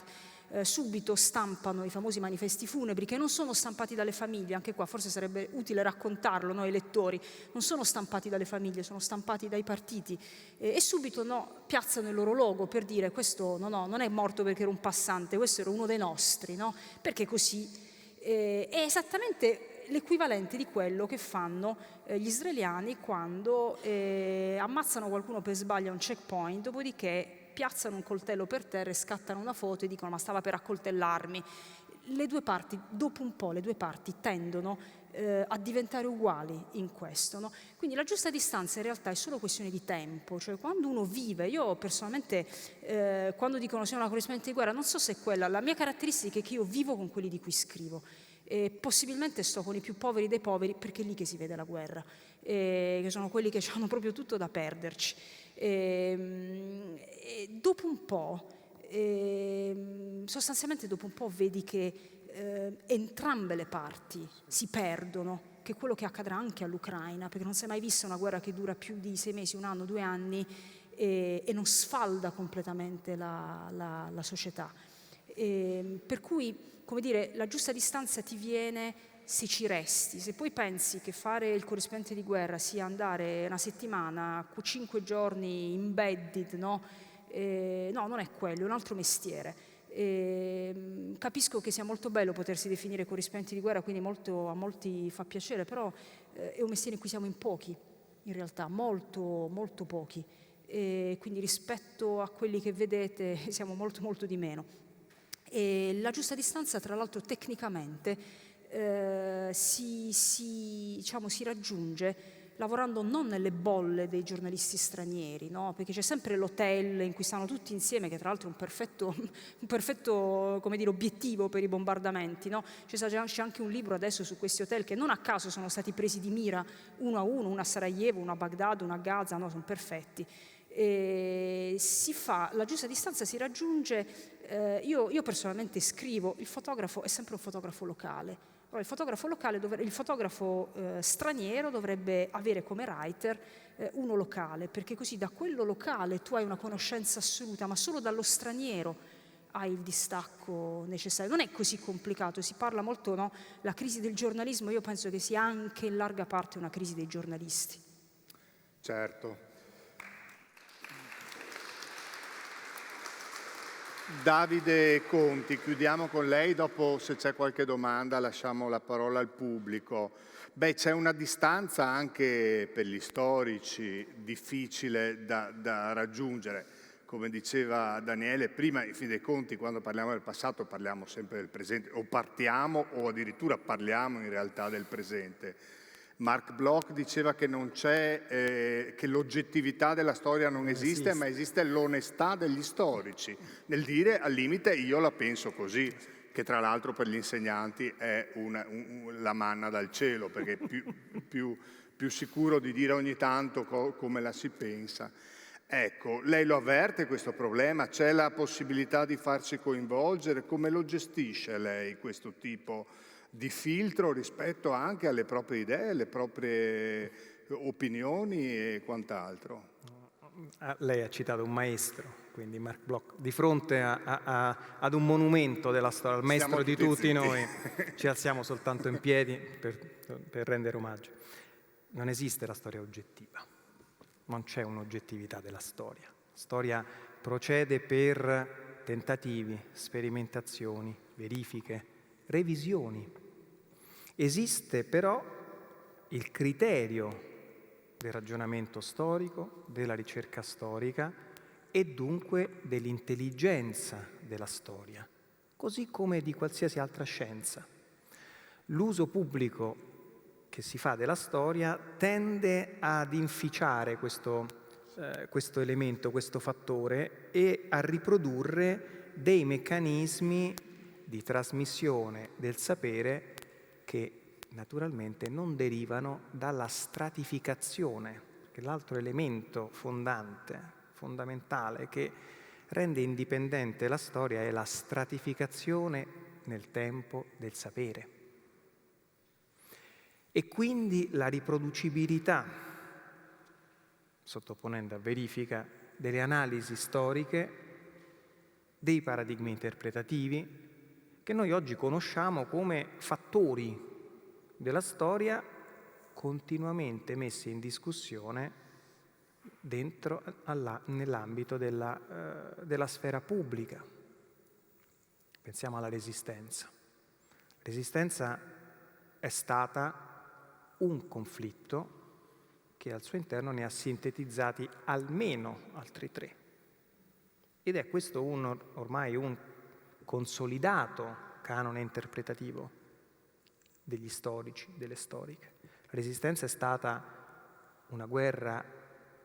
subito stampano i famosi manifesti funebri, che non sono stampati dalle famiglie, anche qua forse sarebbe utile raccontarlo, noi lettori, non sono stampati dalle famiglie, sono stampati dai partiti, e subito piazzano il loro logo per dire: questo non è morto perché era un passante, questo era uno dei nostri, no? Perché così è esattamente l'equivalente di quello che fanno gli israeliani quando ammazzano qualcuno per sbaglio a un checkpoint, dopodiché piazzano un coltello per terra e scattano una foto e dicono: ma stava per accoltellarmi. Le due parti, dopo un po', le due parti tendono a diventare uguali in questo, no? Quindi la giusta distanza in realtà è solo questione di tempo, cioè quando uno vive, io personalmente quando dicono sei una corrispondente di guerra, non so se è quella, la mia caratteristica è che io vivo con quelli di cui scrivo. Possibilmente sto con i più poveri dei poveri, perché è lì che si vede la guerra, che sono quelli che hanno proprio tutto da perderci. E dopo un po', sostanzialmente dopo un po' vedi che entrambe le parti si perdono, che è quello che accadrà anche all'Ucraina, perché non si è mai vista una guerra che dura più di 6 mesi, 1 anno, 2 anni e non sfalda completamente la società. Per cui, come dire, la giusta distanza ti viene se ci resti. Se poi pensi che fare il corrispondente di guerra sia andare una settimana, 5 giorni embedded, no? No, non è quello, è un altro mestiere. Capisco che sia molto bello potersi definire corrispondenti di guerra, quindi a molti fa piacere, però è un mestiere in cui siamo in pochi, in realtà, molto, molto pochi. Quindi rispetto a quelli che vedete siamo molto, molto di meno. E la giusta distanza, tra l'altro, tecnicamente si raggiunge lavorando non nelle bolle dei giornalisti stranieri, no? Perché c'è sempre l'hotel in cui stanno tutti insieme, che tra l'altro è un perfetto come dire, obiettivo per i bombardamenti, no? C'è anche un libro adesso su questi hotel che non a caso sono stati presi di mira uno a uno, uno a Sarajevo, uno a Baghdad, uno a Gaza, no? Sono perfetti. La giusta distanza si raggiunge, io personalmente scrivo, il fotografo è sempre un fotografo locale. Il fotografo straniero dovrebbe avere come writer uno locale, perché così da quello locale tu hai una conoscenza assoluta, ma solo dallo straniero hai il distacco necessario. Non è così complicato, si parla molto, no? La crisi del giornalismo, io penso che sia anche in larga parte una crisi dei giornalisti. Certo. Davide Conti, chiudiamo con lei, dopo se c'è qualche domanda lasciamo la parola al pubblico. C'è una distanza anche per gli storici difficile da raggiungere. Come diceva Daniele, prima in fin dei conti quando parliamo del passato parliamo sempre del presente, o partiamo o addirittura parliamo in realtà del presente. Mark Bloch diceva che non c'è, che l'oggettività della storia non esiste, ma esiste l'onestà degli storici, nel dire al limite io la penso così, che tra l'altro per gli insegnanti è la manna dal cielo, perché più sicuro di dire ogni tanto come la si pensa. Ecco, lei lo avverte questo problema? C'è la possibilità di farsi coinvolgere? Come lo gestisce lei questo tipo di filtro rispetto anche alle proprie idee, alle proprie opinioni e quant'altro? Lei ha citato un maestro, quindi Mark Bloch, di fronte ad un monumento della storia, al maestro di tutti noi, ci alziamo soltanto in piedi per rendere omaggio. Non esiste la storia oggettiva, non c'è un'oggettività della storia. La storia procede per tentativi, sperimentazioni, verifiche, revisioni. Esiste però il criterio del ragionamento storico, della ricerca storica e dunque dell'intelligenza della storia, così come di qualsiasi altra scienza. L'uso pubblico che si fa della storia tende ad inficiare questo elemento, questo fattore, e a riprodurre dei meccanismi di trasmissione del sapere che naturalmente non derivano dalla stratificazione, che è l'altro elemento fondamentale che rende indipendente la storia, è la stratificazione nel tempo del sapere. E quindi la riproducibilità, sottoponendo a verifica, delle analisi storiche, dei paradigmi interpretativi, che noi oggi conosciamo come fattori della storia continuamente messi in discussione nell'ambito della sfera pubblica. Pensiamo alla Resistenza. La Resistenza è stata un conflitto che al suo interno ne ha sintetizzati almeno altri 3. Ed è questo ormai un consolidato canone interpretativo degli storici, delle storiche. La Resistenza è stata una guerra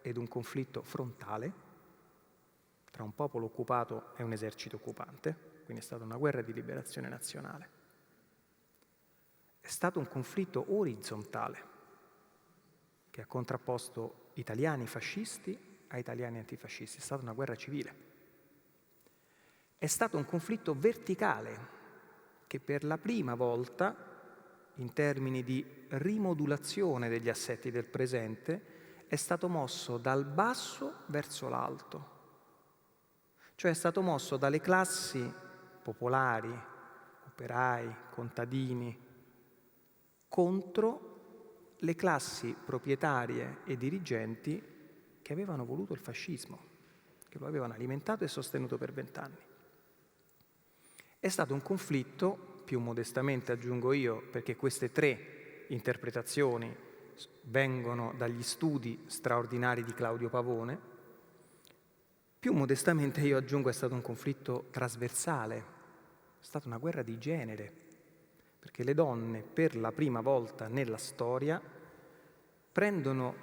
ed un conflitto frontale tra un popolo occupato e un esercito occupante, quindi è stata una guerra di liberazione nazionale. È stato un conflitto orizzontale che ha contrapposto italiani fascisti a italiani antifascisti, è stata una guerra civile. È stato un conflitto verticale che per la prima volta, in termini di rimodulazione degli assetti del presente, è stato mosso dal basso verso l'alto, cioè è stato mosso dalle classi popolari, operai, contadini, contro le classi proprietarie e dirigenti che avevano voluto il fascismo, che che lo avevano alimentato e sostenuto per 20 anni. È stato un conflitto, più modestamente aggiungo io, perché queste 3 interpretazioni vengono dagli studi straordinari di Claudio Pavone, più modestamente io aggiungo è stato un conflitto trasversale, è stata una guerra di genere, perché le donne per la prima volta nella storia prendono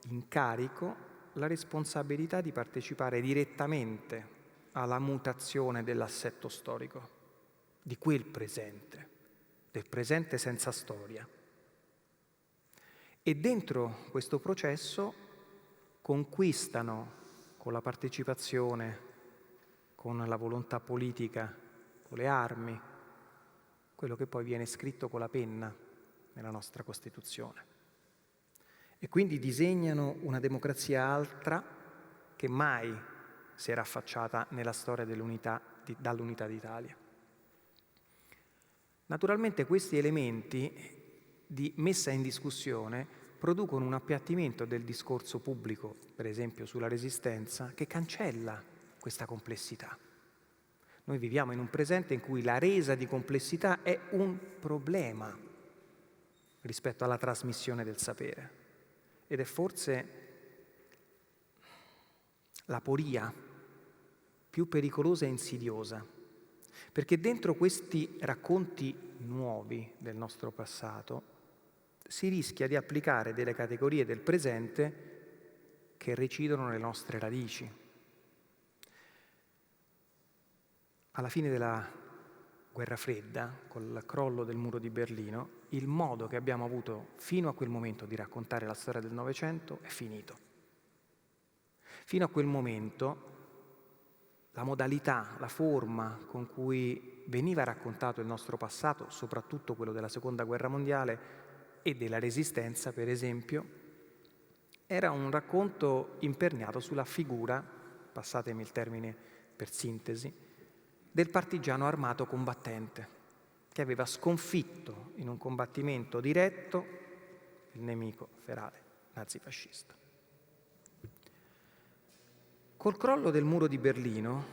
in carico la responsabilità di partecipare direttamente alla mutazione dell'assetto storico, di quel presente, del presente senza storia. E dentro questo processo conquistano con la partecipazione, con la volontà politica, con le armi, quello che poi viene scritto con la penna nella nostra Costituzione. E quindi disegnano una democrazia altra che mai si era affacciata nella storia dall'unità d'Italia. Naturalmente questi elementi di messa in discussione producono un appiattimento del discorso pubblico, per esempio sulla Resistenza, che cancella questa complessità. Noi viviamo in un presente in cui la resa di complessità è un problema rispetto alla trasmissione del sapere. Ed è forse l'aporia più pericolosa e insidiosa, perché dentro questi racconti nuovi del nostro passato si rischia di applicare delle categorie del presente che recidono le nostre radici. Alla fine della Guerra Fredda, col crollo del muro di Berlino, il modo che abbiamo avuto fino a quel momento di raccontare la storia del Novecento è finito. Fino a quel momento la modalità, la forma con cui veniva raccontato il nostro passato, soprattutto quello della Seconda Guerra Mondiale e della Resistenza, per esempio, era un racconto imperniato sulla figura, passatemi il termine per sintesi, del partigiano armato combattente, che aveva sconfitto in un combattimento diretto il nemico ferale nazifascista. Col crollo del muro di Berlino,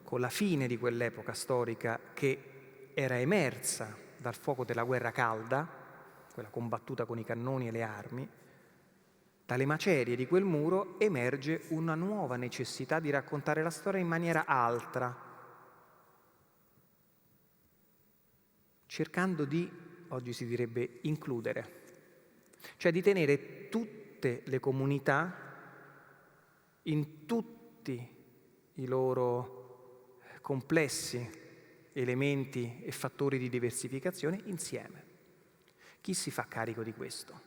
con la fine di quell'epoca storica che era emersa dal fuoco della guerra calda, quella combattuta con i cannoni e le armi, dalle macerie di quel muro emerge una nuova necessità di raccontare la storia in maniera altra, cercando di, oggi si direbbe, includere, cioè di tenere tutte le comunità in tutti i loro complessi elementi e fattori di diversificazione insieme. Chi si fa carico di questo?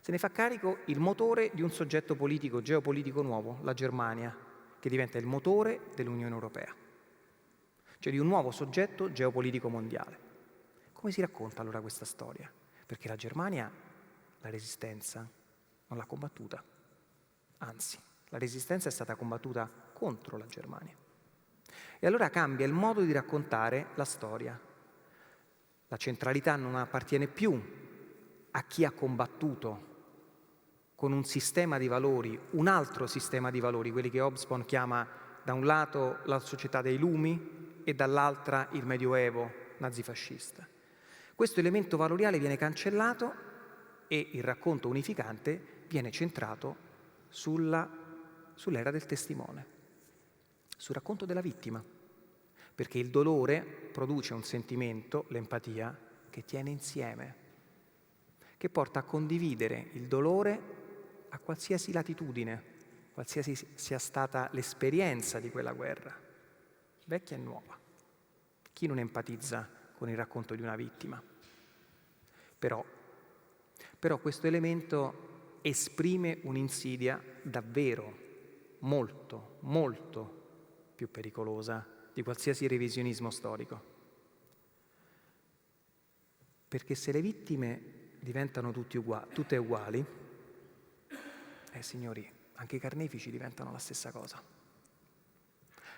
Se ne fa carico il motore di un soggetto politico, geopolitico nuovo, la Germania, che diventa il motore dell'Unione Europea, cioè di un nuovo soggetto geopolitico mondiale. Come si racconta allora questa storia? Perché la Germania la Resistenza non l'ha combattuta, anzi, la Resistenza è stata combattuta contro la Germania. E allora cambia il modo di raccontare la storia. La centralità non appartiene più a chi ha combattuto con un sistema di valori, un altro sistema di valori, quelli che Hobsbawm chiama da un lato la società dei lumi e dall'altra il Medioevo nazifascista. Questo elemento valoriale viene cancellato e il racconto unificante viene centrato sull'era del testimone, sul racconto della vittima, perché il dolore produce un sentimento, l'empatia, che tiene insieme, che porta a condividere il dolore a qualsiasi latitudine, qualsiasi sia stata l'esperienza di quella guerra, vecchia e nuova. Chi non empatizza con il racconto di una vittima? Però questo elemento esprime un'insidia davvero molto, molto più pericolosa di qualsiasi revisionismo storico. Perché se le vittime diventano tutte uguali, signori, anche i carnefici diventano la stessa cosa.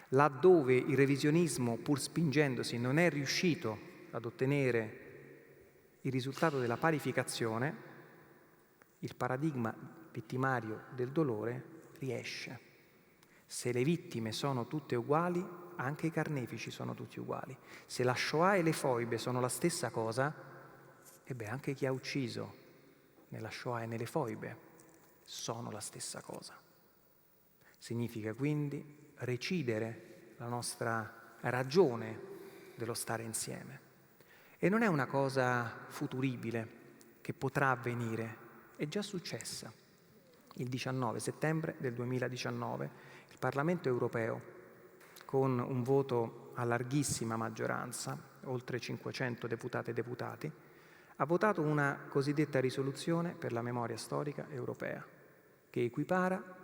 Laddove il revisionismo, pur spingendosi, non è riuscito ad ottenere il risultato della parificazione, il paradigma vittimario del dolore riesce. Se le vittime sono tutte uguali, anche i carnefici sono tutti uguali. Se la Shoah e le foibe sono la stessa cosa, anche chi ha ucciso nella Shoah e nelle foibe sono la stessa cosa. Significa quindi recidere la nostra ragione dello stare insieme. E non è una cosa futuribile che potrà avvenire, è già successa. Il 19 settembre del 2019 il Parlamento europeo, con un voto a larghissima maggioranza, oltre 500 deputate e deputati, ha votato una cosiddetta risoluzione per la memoria storica europea, che equipara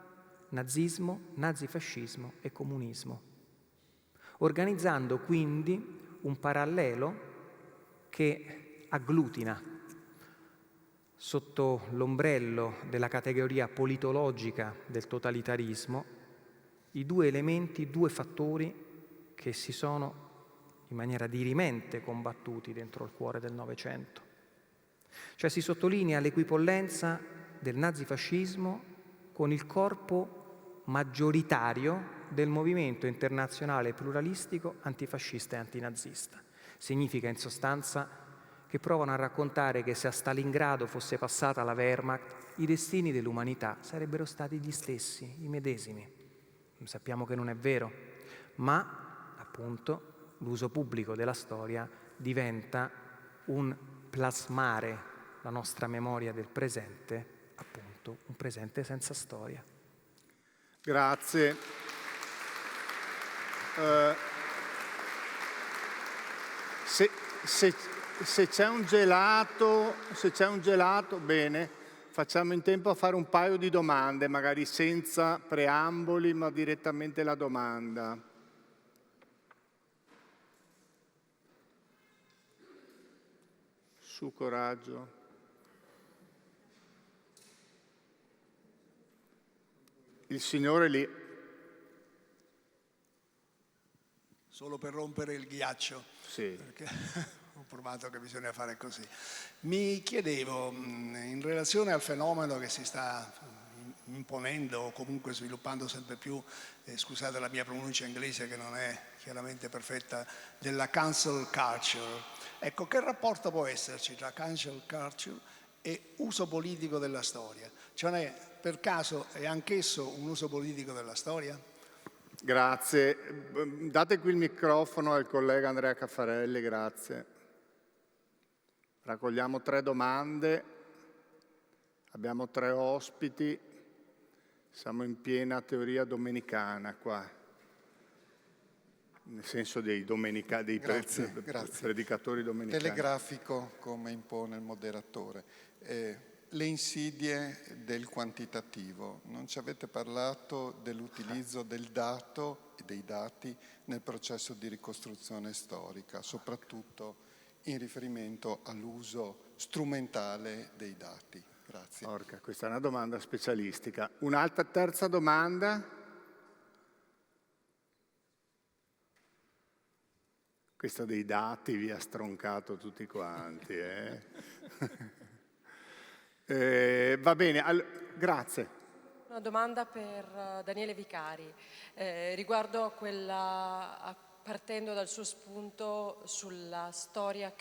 nazismo, nazifascismo e comunismo, organizzando quindi un parallelo che agglutina sotto l'ombrello della categoria politologica del totalitarismo i due elementi, due fattori che si sono in maniera dirimente combattuti dentro il cuore del Novecento. Cioè si sottolinea l'equipollenza del nazifascismo con il corpo maggioritario del movimento internazionale pluralistico antifascista e antinazista. Significa in sostanza che provano a raccontare che se a Stalingrado fosse passata la Wehrmacht, i destini dell'umanità sarebbero stati gli stessi, i medesimi. Sappiamo che non è vero, ma appunto l'uso pubblico della storia diventa un plasmare la nostra memoria del presente, appunto un presente senza storia. Grazie. Se c'è un gelato, bene, facciamo in tempo a fare un paio di domande, magari senza preamboli, ma direttamente la domanda. Su, coraggio. Il signore lì. Solo per rompere il ghiaccio. Sì. Perché ho provato che bisogna fare così. Mi chiedevo, in relazione al fenomeno che si sta imponendo o comunque sviluppando sempre più, scusate la mia pronuncia inglese che non è chiaramente perfetta, della cancel culture. Ecco, che rapporto può esserci tra cancel culture e uso politico della storia? Cioè, per caso è anch'esso un uso politico della storia? Grazie. Date qui il microfono al collega Andrea Caffarelli, grazie. Raccogliamo 3 domande, abbiamo 3 ospiti, siamo in piena teoria domenicana qua, nel senso dei predicatori domenicani. Telegrafico come impone il moderatore. Le insidie del quantitativo. Non ci avete parlato dell'utilizzo del dato e dei dati nel processo di ricostruzione storica, soprattutto in riferimento all'uso strumentale dei dati. Grazie. Porca, questa è una domanda specialistica. Un'altra terza domanda? Questo dei dati vi ha stroncato tutti quanti, va bene, grazie. Una domanda per Daniele Vicari, riguardo a quella, partendo dal suo spunto sulla storia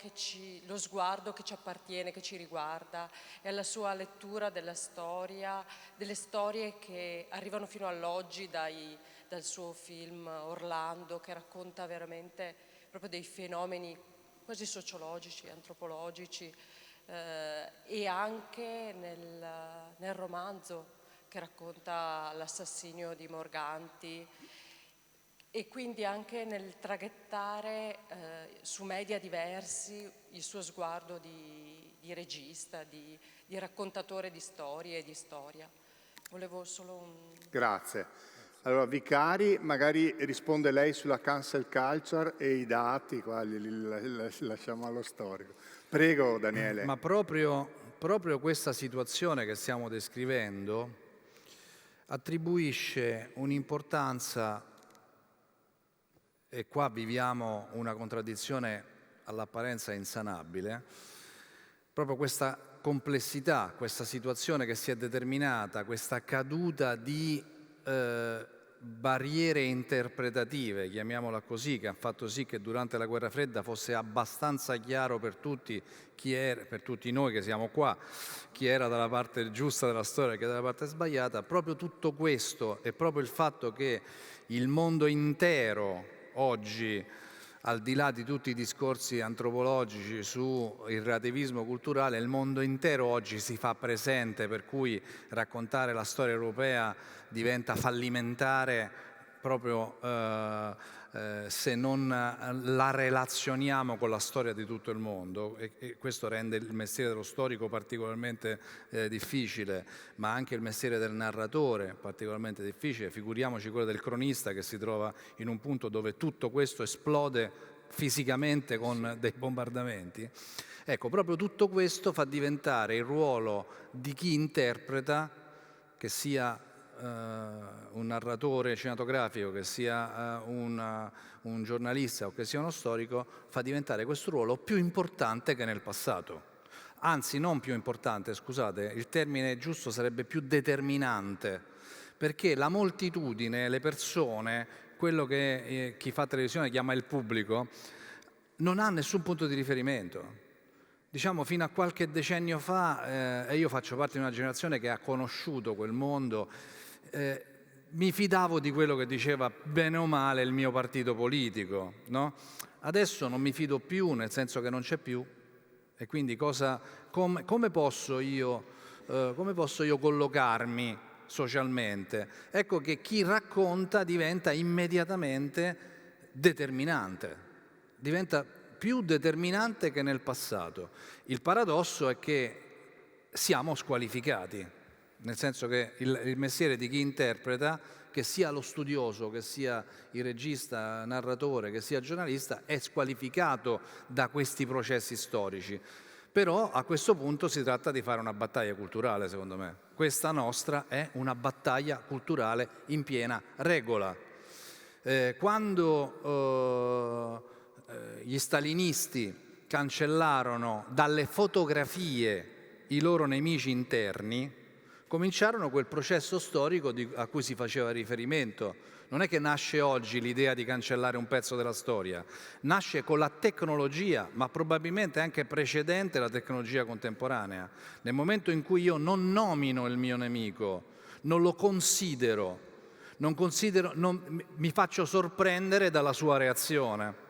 lo sguardo che ci appartiene, che ci riguarda, e alla sua lettura della storia, delle storie che arrivano fino all'oggi dal suo film Orlando, che racconta veramente proprio dei fenomeni quasi sociologici, antropologici, e anche nel romanzo che racconta l'assassinio di Morganti, e quindi anche nel traghettare su media diversi il suo sguardo di regista, di raccontatore di storie e di storia. Volevo solo Grazie. Allora, Vicari, magari risponde lei sulla cancel culture e i dati, qua li lasciamo allo storico. Prego, Daniele. Ma proprio questa situazione che stiamo descrivendo attribuisce un'importanza, e qua viviamo una contraddizione all'apparenza insanabile, proprio questa complessità, questa situazione che si è determinata, questa caduta di barriere interpretative, chiamiamola così, che hanno fatto sì che durante la guerra fredda fosse abbastanza chiaro per tutti per tutti noi che siamo qua, chi era dalla parte giusta della storia e chi era dalla parte sbagliata. Proprio tutto questo e proprio il fatto che il mondo intero oggi, al di là di tutti i discorsi antropologici sul relativismo culturale, il mondo intero oggi si fa presente, per cui raccontare la storia europea diventa fallimentare proprio se non la relazioniamo con la storia di tutto il mondo, e questo rende il mestiere dello storico particolarmente difficile, ma anche il mestiere del narratore particolarmente difficile. Figuriamoci quello del cronista, che si trova in un punto dove tutto questo esplode fisicamente con dei bombardamenti. Ecco, proprio tutto questo fa diventare il ruolo di chi interpreta, che sia un narratore cinematografico, che sia un giornalista o che sia uno storico, fa diventare questo ruolo più importante che nel passato. Anzi, non più importante, scusate, il termine giusto sarebbe più determinante, perché la moltitudine, le persone, quello che chi fa televisione chiama il pubblico, non ha nessun punto di riferimento. Diciamo, fino a qualche decennio fa, e io faccio parte di una generazione che ha conosciuto quel mondo, mi fidavo di quello che diceva bene o male il mio partito politico, no? Adesso non mi fido più, nel senso che non c'è più, e quindi come posso io collocarmi socialmente? Ecco che chi racconta diventa immediatamente determinante, diventa più determinante che nel passato. Il paradosso è che siamo squalificati, nel senso che il mestiere di chi interpreta, che sia lo studioso, che sia il regista, narratore, che sia giornalista, è squalificato da questi processi storici. Però a questo punto si tratta di fare una battaglia culturale, secondo me. Questa nostra è una battaglia culturale in piena regola. Quando gli stalinisti cancellarono dalle fotografie i loro nemici interni, cominciarono quel processo storico a cui si faceva riferimento. Non è che nasce oggi l'idea di cancellare un pezzo della storia, nasce con la tecnologia, ma probabilmente anche precedente la tecnologia contemporanea. Nel momento in cui io non nomino il mio nemico, non lo considero, mi faccio sorprendere dalla sua reazione.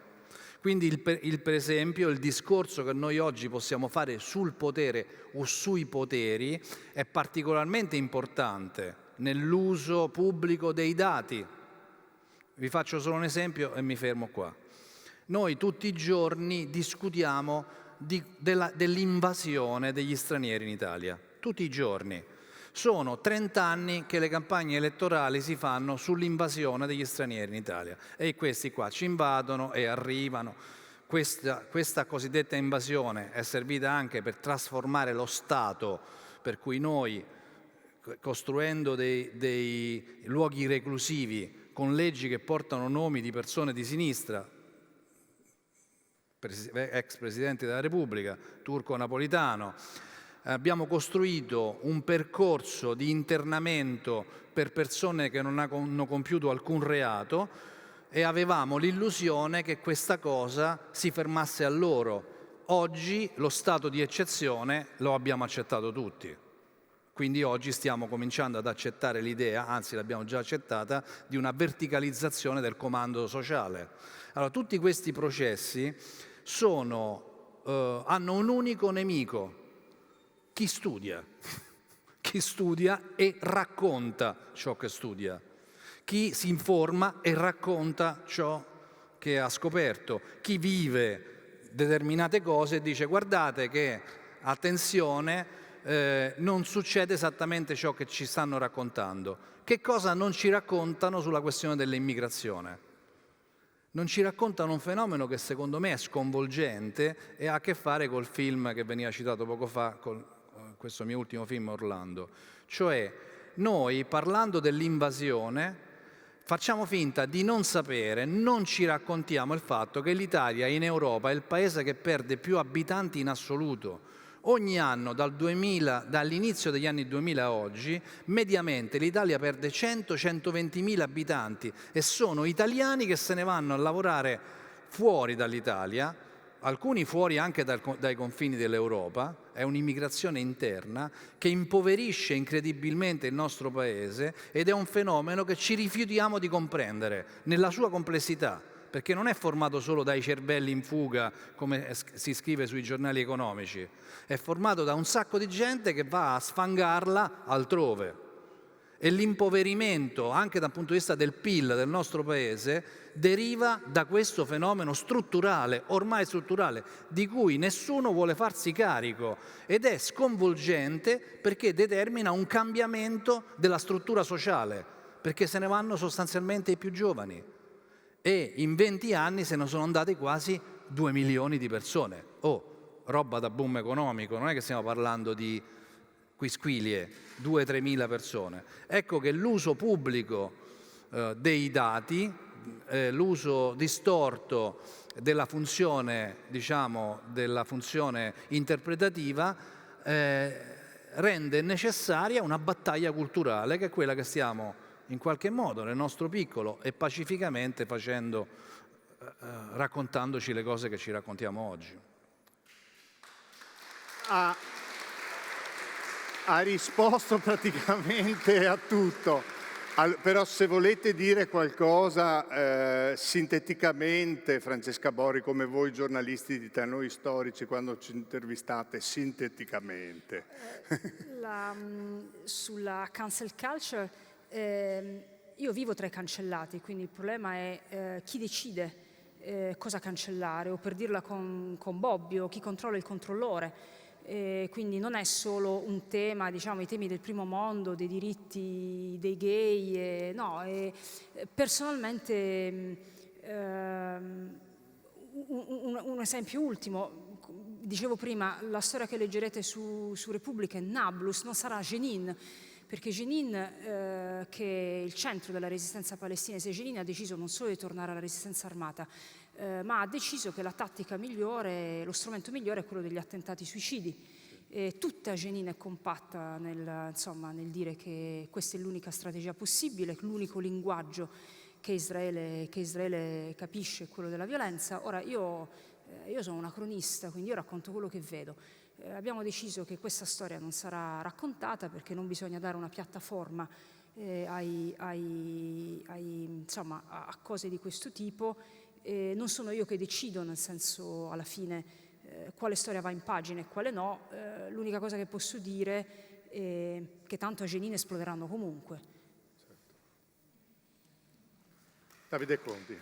Quindi per esempio il discorso che noi oggi possiamo fare sul potere o sui poteri è particolarmente importante nell'uso pubblico dei dati. Vi faccio solo un esempio e mi fermo qua. Noi tutti i giorni discutiamo dell'invasione degli stranieri in Italia, tutti i giorni. Sono 30 anni che le campagne elettorali si fanno sull'invasione degli stranieri in Italia, e questi qua ci invadono e arrivano. Questa cosiddetta invasione è servita anche per trasformare lo Stato, per cui noi, costruendo dei luoghi reclusivi con leggi che portano nomi di persone di sinistra, ex Presidenti della Repubblica, Turco, Napolitano, abbiamo costruito un percorso di internamento per persone che non hanno compiuto alcun reato, e avevamo l'illusione che questa cosa si fermasse a loro. Oggi lo stato di eccezione lo abbiamo accettato tutti. Quindi oggi stiamo cominciando ad accettare l'idea, anzi l'abbiamo già accettata, di una verticalizzazione del comando sociale. Allora, tutti questi processi hanno un unico nemico: chi studia. Chi studia e racconta ciò che studia. Chi si informa e racconta ciò che ha scoperto. Chi vive determinate cose e dice: guardate che, attenzione, non succede esattamente ciò che ci stanno raccontando. Che cosa non ci raccontano sulla questione dell'immigrazione? Non ci raccontano un fenomeno che secondo me è sconvolgente e ha a che fare col film che veniva citato poco fa, con questo mio ultimo film, Orlando. Cioè, noi, parlando dell'invasione, facciamo finta di non sapere, non ci raccontiamo il fatto che l'Italia in Europa è il paese che perde più abitanti in assoluto. Ogni anno dall'inizio degli anni 2000 a oggi, mediamente l'Italia perde 100-120.000 abitanti e sono italiani che se ne vanno a lavorare fuori dall'Italia, alcuni fuori anche dai confini dell'Europa. È un'immigrazione interna che impoverisce incredibilmente il nostro Paese ed è un fenomeno che ci rifiutiamo di comprendere nella sua complessità, perché non è formato solo dai cervelli in fuga, come si scrive sui giornali economici, è formato da un sacco di gente che va a sfangarla altrove. E l'impoverimento, anche dal punto di vista del PIL del nostro Paese, deriva da questo fenomeno strutturale, ormai strutturale, di cui nessuno vuole farsi carico, ed è sconvolgente perché determina un cambiamento della struttura sociale, perché se ne vanno sostanzialmente i più giovani. E in 20 anni se ne sono andate quasi 2 milioni di persone. Roba da boom economico, non è che stiamo parlando di quisquilie, 2-3 mila persone. Ecco che l'uso pubblico dei dati, l'uso distorto della funzione, diciamo, della funzione interpretativa rende necessaria una battaglia culturale, che è quella che stiamo in qualche modo nel nostro piccolo e pacificamente facendo, raccontandoci le cose che ci raccontiamo oggi. Ha risposto praticamente a tutto, però se volete dire qualcosa sinteticamente, Francesca Borri, come voi giornalisti dite a noi storici quando ci intervistate, sinteticamente. Sulla cancel culture, io vivo tra i cancellati, quindi il problema è chi decide cosa cancellare, o per dirla con Bobbio, chi controlla il controllore. Quindi non è solo un tema, diciamo, i temi del primo mondo, dei diritti dei gay, no, personalmente un esempio ultimo, dicevo prima, la storia che leggerete su Repubblica, Nablus, non sarà Jenin, perché Jenin, che è il centro della resistenza palestinese, Jenin ha deciso non solo di tornare alla resistenza armata, ma ha deciso che la tattica migliore, lo strumento migliore è quello degli attentati suicidi. E tutta Jenin è compatta nel dire che questa è l'unica strategia possibile, l'unico linguaggio che Israele capisce è quello della violenza. Ora io sono una cronista, quindi io racconto quello che vedo. Abbiamo deciso che questa storia non sarà raccontata perché non bisogna dare una piattaforma a cose di questo tipo. Non sono io che decido, nel senso, alla fine, quale storia va in pagina e quale no. L'unica cosa che posso dire è che tanto a Jenin esploderanno comunque. Certo. Davide Conti,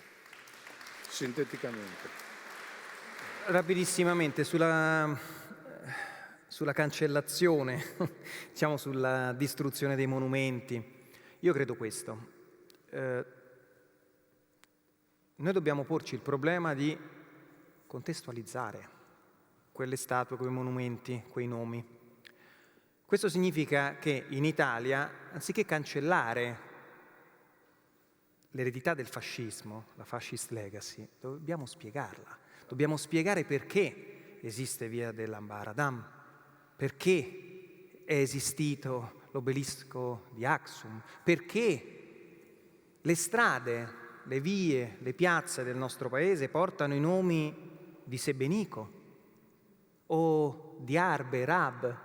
sinteticamente. Rapidissimamente, sulla cancellazione, diciamo sulla distruzione dei monumenti, io credo questo. Noi dobbiamo porci il problema di contestualizzare quelle statue, quei monumenti, quei nomi. Questo significa che in Italia, anziché cancellare l'eredità del fascismo, la fascist legacy, dobbiamo spiegarla. Dobbiamo spiegare perché esiste via dell'Ambaradam, perché è esistito l'obelisco di Aksum, perché le strade, le vie, le piazze del nostro paese portano i nomi di Sebenico o di Arbe, Rab,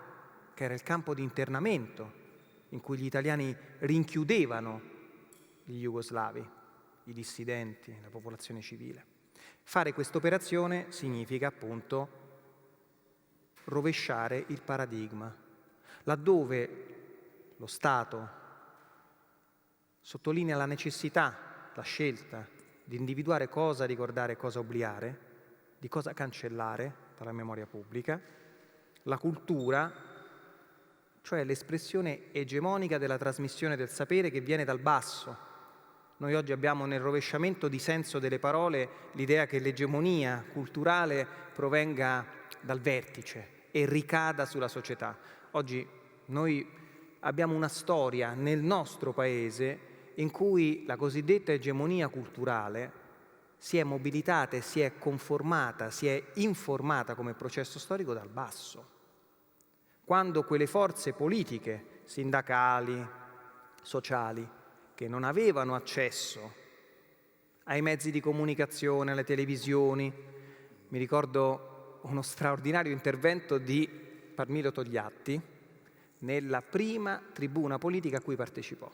che era il campo di internamento in cui gli italiani rinchiudevano gli jugoslavi, i dissidenti, la popolazione civile. Fare questa operazione significa appunto rovesciare il paradigma, laddove lo Stato sottolinea la necessità, la scelta di individuare cosa ricordare e cosa obliare, di cosa cancellare dalla memoria pubblica, la cultura, cioè l'espressione egemonica della trasmissione del sapere che viene dal basso. Noi oggi abbiamo nel rovesciamento di senso delle parole l'idea che l'egemonia culturale provenga dal vertice e ricada sulla società. Oggi noi abbiamo una storia nel nostro paese in cui la cosiddetta egemonia culturale si è mobilitata e si è conformata, si è informata come processo storico dal basso. quando quelle forze politiche, sindacali, sociali, che non avevano accesso ai mezzi di comunicazione, alle televisioni. Mi ricordo uno straordinario intervento di Parmilo Togliatti nella prima tribuna politica a cui partecipò.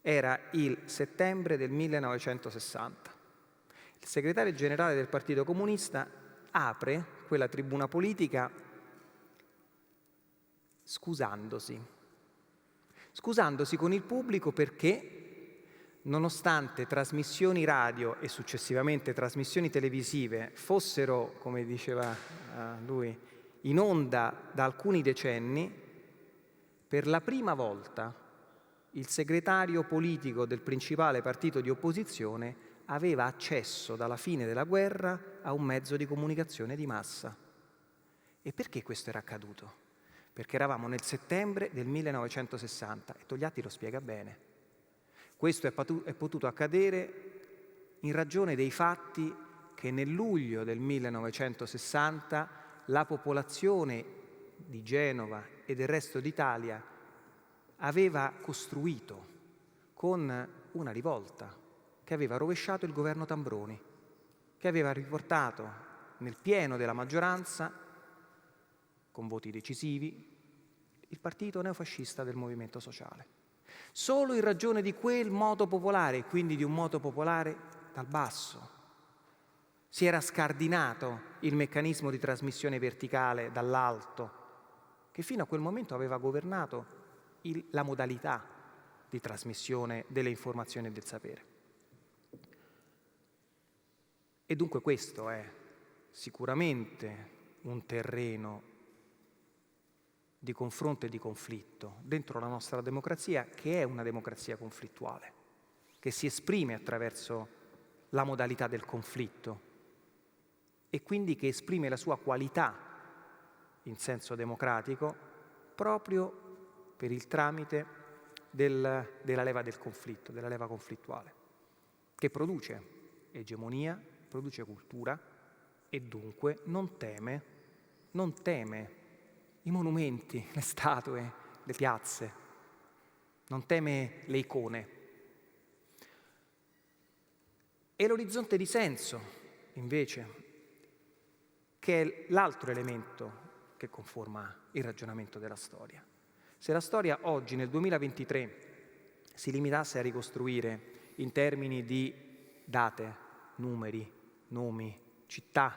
Era il settembre del 1960. Il segretario generale del Partito Comunista apre quella tribuna politica scusandosi con il pubblico perché, nonostante trasmissioni radio e successivamente trasmissioni televisive fossero, come diceva lui, in onda da alcuni decenni, per la prima volta il segretario politico del principale partito di opposizione aveva accesso dalla fine della guerra a un mezzo di comunicazione di massa. E perché questo era accaduto? Perché eravamo nel settembre del 1960 e Togliatti lo spiega bene. Questo è potuto accadere in ragione dei fatti che nel luglio del 1960 la popolazione di Genova e del resto d'Italia aveva costruito con una rivolta che aveva rovesciato il governo Tambroni, che aveva riportato nel pieno della maggioranza, con voti decisivi, il partito neofascista del Movimento Sociale. Solo in ragione di quel moto popolare, e quindi di un moto popolare dal basso, si era scardinato il meccanismo di trasmissione verticale dall'alto, che fino a quel momento aveva governato la modalità di trasmissione delle informazioni e del sapere. E dunque questo è sicuramente un terreno di confronto e di conflitto dentro la nostra democrazia, che è una democrazia conflittuale, che si esprime attraverso la modalità del conflitto e quindi che esprime la sua qualità in senso democratico proprio per il tramite della leva del conflitto, della leva conflittuale, che produce egemonia, produce cultura e dunque non teme i monumenti, le statue, le piazze, non teme le icone. E l'orizzonte di senso, invece, che è l'altro elemento che conforma il ragionamento della storia. Se la storia oggi, nel 2023, si limitasse a ricostruire in termini di date, numeri, nomi, città,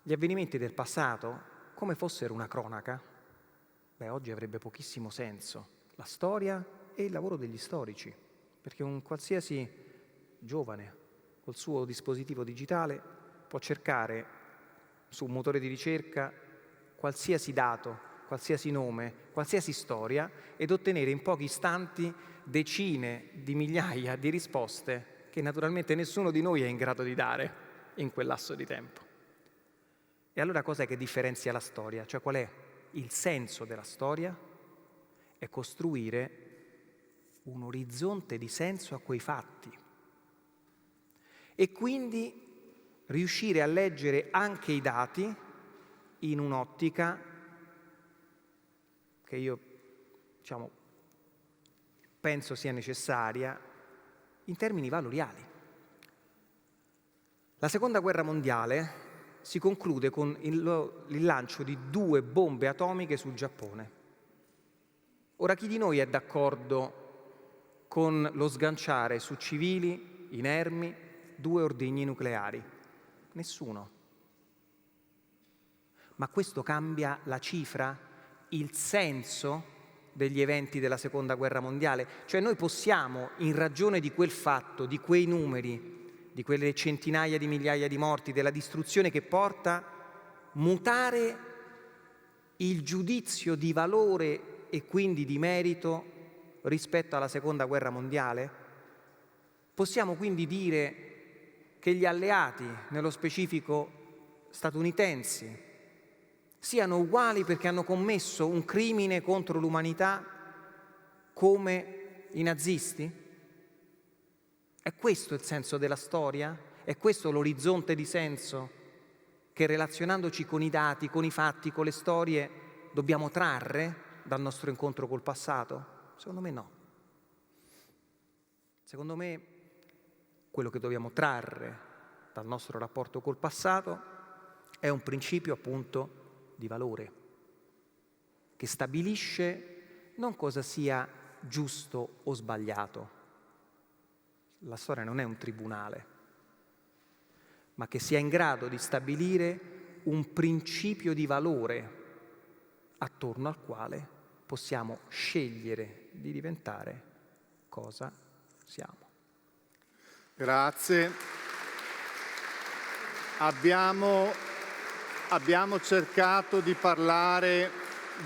gli avvenimenti del passato, come fossero una cronaca, oggi avrebbe pochissimo senso la storia e il lavoro degli storici, perché un qualsiasi giovane col suo dispositivo digitale può cercare su un motore di ricerca qualsiasi dato, qualsiasi nome, qualsiasi storia ed ottenere in pochi istanti decine di migliaia di risposte che naturalmente nessuno di noi è in grado di dare in quel lasso di tempo. E allora cos'è che differenzia la storia? Cioè qual è il senso della storia? È costruire un orizzonte di senso a quei fatti e quindi riuscire a leggere anche i dati in un'ottica che io penso sia necessaria in termini valoriali. La Seconda Guerra Mondiale si conclude con il lancio di 2 bombe atomiche sul Giappone. Ora, chi di noi è d'accordo con lo sganciare su civili inermi 2 ordigni nucleari? Nessuno. Ma questo cambia la cifra, il senso degli eventi della Seconda Guerra Mondiale? Cioè noi possiamo, in ragione di quel fatto, di quei numeri, di quelle centinaia di migliaia di morti, della distruzione che porta, mutare il giudizio di valore e quindi di merito rispetto alla Seconda Guerra Mondiale? Possiamo quindi dire che gli alleati, nello specifico statunitensi, siano uguali perché hanno commesso un crimine contro l'umanità come i nazisti? È questo il senso della storia? È questo l'orizzonte di senso che relazionandoci con i dati, con i fatti, con le storie, dobbiamo trarre dal nostro incontro col passato? Secondo me no. Secondo me quello che dobbiamo trarre dal nostro rapporto col passato è un principio appunto di valore, che stabilisce non cosa sia giusto o sbagliato. La storia non è un tribunale, ma che sia in grado di stabilire un principio di valore attorno al quale possiamo scegliere di diventare cosa siamo. Grazie. Abbiamo cercato di parlare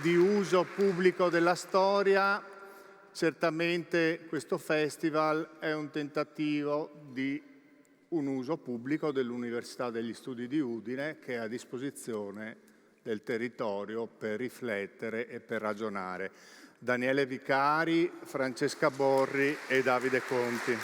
di uso pubblico della storia. Certamente questo festival è un tentativo di un uso pubblico dell'Università degli Studi di Udine, che è a disposizione del territorio per riflettere e per ragionare. Daniele Vicari, Francesca Borri e Davide Conti.